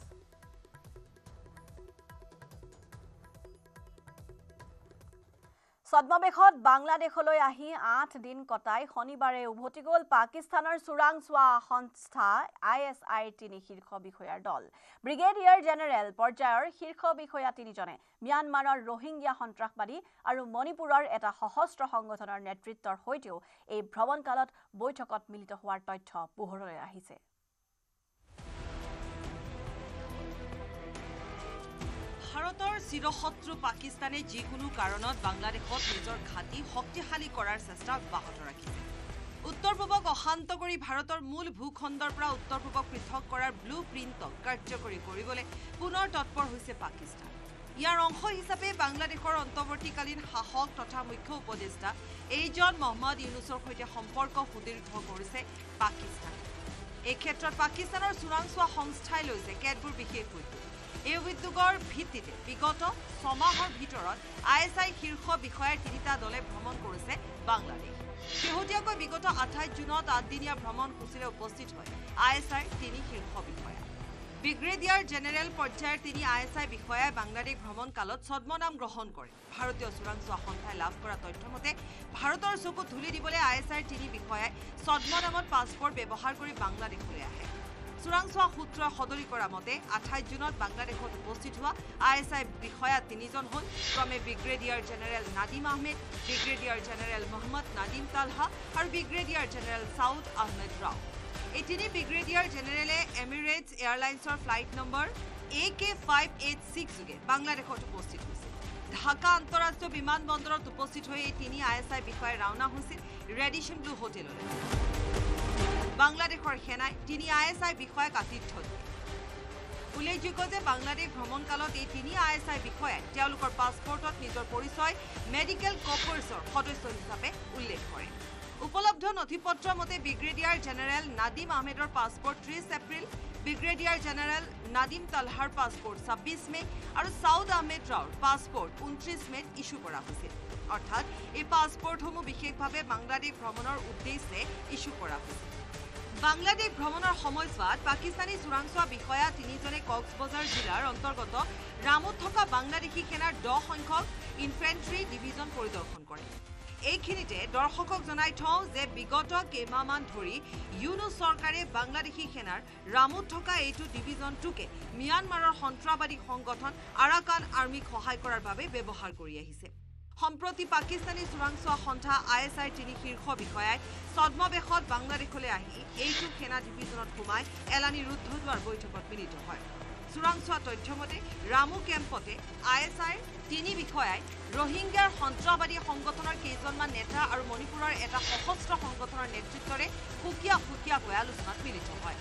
ছদ্মবেশত বাংলাদেশলৈ আহি 8 দিন কটাই শনিবাৰে উভতি গ'ল পাকিস্তানৰ চোৰাংচোৱা সংস্থা ISIৰ 3 শীৰ্ষ বিষয়াৰ দল। ব্ৰিগেডিয়াৰ জেনেৰেল পৰ্যায়ৰ শীৰ্ষ বিষয়া 3জনে ম্যানমাৰৰ ৰোহিংগীয়া সন্ত্ৰাসবাদী আৰু মণিপুৰৰ এটা সশস্ত্ৰ সংগঠনৰ নেতৃত্বৰ সৈতেও এই ভ্ৰমণকালত বৈঠকত মিলিত হোৱাৰ তথ্য পোহৰলৈ আহিছে। ভাৰতৰ চিৰশত্ৰু পাকিস্তানে যিকোনো কাৰণত বাংলাদেশত নিজৰ ঘাটি শক্তিশালী কৰাৰ চেষ্টা অব্যাহত ৰাখিছে উত্তৰ পূবক অশান্ত কৰি ভাৰতৰ মূল ভূখণ্ডৰ পৰা উত্তৰ পূবক পৃথক কৰাৰ ব্লু প্ৰিণ্টক কাৰ্যকৰী কৰিবলৈ পুনৰ তৎপৰ হৈছে পাকিস্তান ইয়াৰ অংশ হিচাপে বাংলাদেশৰ অন্তৰ্বৰ্তীকালীন শাসক তথা মুখ্য উপদেষ্টা এইজন মহম্মদ ইউনুছৰ সৈতে সম্পৰ্ক সুদীৰ্ঘ কৰিছে পাকিস্তান এই ক্ষেত্ৰত পাকিস্তানৰ চোৰাংচোৱা সংস্থাই লৈছে কেতবোৰ বিশেষ উদ্যোগ এই উদ্যোগৰ ভিত্তিতে বিগত 6 মাহৰ ভিতৰত ISI শীৰ্ষ বিষয়াৰ 3টা দলে ভ্ৰমণ কৰিছে বাংলাদেশ শেহতীয়াকৈ বিগত 28 জুনত 8দিনীয়া ভ্ৰমণসূচীৰে উপস্থিত হয় ISIৰ 3 শীৰ্ষ বিষয়া ব্ৰিগেডিয়াৰ জেনেৰেল পৰ্যায়ৰ 3 ISI বিষয়াই বাংলাদেশ ভ্ৰমণ কালত ছদ্মনাম গ্ৰহণ কৰে ভাৰতীয় চোৰাংচোৱা সংস্থাই লাভ কৰা তথ্যমতে ভাৰতৰ চকু ধুলি দিবলৈ ISIৰ 3 বিষয়াই ছদ্মনামত পাছপৰ্ট ব্যৱহাৰ কৰি বাংলাদেশলৈ আহে চোৰাংচোৱা সূত্ৰই সদৰি কৰা মতে 28 জুনত বাংলাদেশত উপস্থিত হোৱা ISI বিষয়া 3জন হ'ল ক্ৰমে brigadier general Nadeem Ahmed brigadier general Mohammad Nadeem Talha আৰু ব্ৰিগেডিয়াৰ জেনেৰেল সাউদ আহমেদ ৰাও এই 3 ব্ৰিগেডিয়াৰ জেনেৰেলে এমিৰেটছ এয়াৰলাইন্সৰ ফ্লাইট নম্বৰ AK586 যোগে বাংলাদেশত উপস্থিত হৈছিল ঢাকা আন্তঃৰাষ্ট্ৰীয় বিমানবন্দৰত উপস্থিত হৈ এই 3 ISI বিষয়াই ৰাওনা হৈছিল ৰেডিশ্যন ব্লু হোটেললৈ বাংলাদেশৰ সেনাই 3 ISI বিষয়াক আতিথ্য দিয়ে উল্লেখযোগ্য যে বাংলাদেশ ভ্ৰমণকালত এই 3 ISI বিষয়াই তেওঁলোকৰ পাছপৰ্টত নিজৰ পৰিচয় মেডিকেল কৰ্পছৰ সদস্য হিচাপে উল্লেখ কৰে উপলব্ধ নথিপত্ৰ মতে ব্ৰিগেডিয়াৰ জেনেৰেল নাদিম আহমেদৰ passport 30 April brigadier general Nadeem তালহাৰ পাছপৰ্ট 26 মে আৰু সাউদ আহমেদ ৰাওৰ পাছপৰ্ট 29 মেত ইস্যু কৰা হৈছিল অৰ্থাৎ এই পাছপৰ্টসমূহ বিশেষভাৱে বাংলাদেশ ভ্ৰমণৰ উদ্দেশ্যে ইস্যু কৰা হৈছিল বাংলাদেশ ভ্ৰমণৰ সময়ছোৱাত পাকিস্তানী চোৰাংচোৱা বিষয়া 3জনে কক্সবাজাৰ জিলাৰ অন্তৰ্গত ৰামুত থকা বাংলাদেশী সেনাৰ 10 সংখ্যক ইনফেন্ট্ৰি ডিভিজন পৰিদৰ্শন কৰে এইখিনিতে দৰ্শকক জনাই থওঁ যে বিগত কেইমাহমান ধৰি ইউনুছ চৰকাৰে বাংলাদেশী সেনাৰ ৰামুত থকা এইটো ডিভিজনটোকে মিয়ানমাৰৰ সন্ত্ৰাসবাদী সংগঠন আৰাকান আৰ্মিক সহায় কৰাৰ বাবে ব্যৱহাৰ কৰি আহিছে সম্প্ৰতি পাকিস্তানী চোৰাংচোৱা সন্থা ISIৰ 3 শীৰ্ষ বিষয়াই ছদ্মবেশত বাংলাদেশলৈ আহি এইটো সেনা ডিভিজনত সোমাই এলানি ৰুদ্ধদ্বাৰ বৈঠকত মিলিত হয় চোৰাংচোৱা তথ্যমতে ৰামু কেম্পতে ISIৰ 3 বিষয়াই ৰোহিংগাৰ সন্ত্ৰাসবাদী সংগঠনৰ কেইজনমান নেতা আৰু মণিপুৰৰ এটা সশস্ত্ৰ সংগঠনৰ নেতৃত্বৰে সুকীয়াকৈ আলোচনাত মিলিত হয়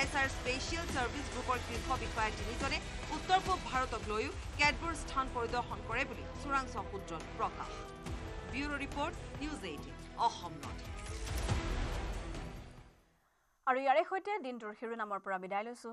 ISIৰ স্পেচিয়েল সাৰ্ভিস গ্ৰুপৰ শীৰ্ষ বিষয়া 3জনে উত্তৰ পূব ভাৰতক লৈও কেতবোৰ স্থান পৰিদৰ্শন কৰে বুলি চোৰাংচোৱা সূত্ৰত প্ৰকাশ bureau report news 18 Assam north আৰু ইয়াৰে সৈতে দিনটোৰ শিৰোনামৰ পৰা বিদায় লৈছো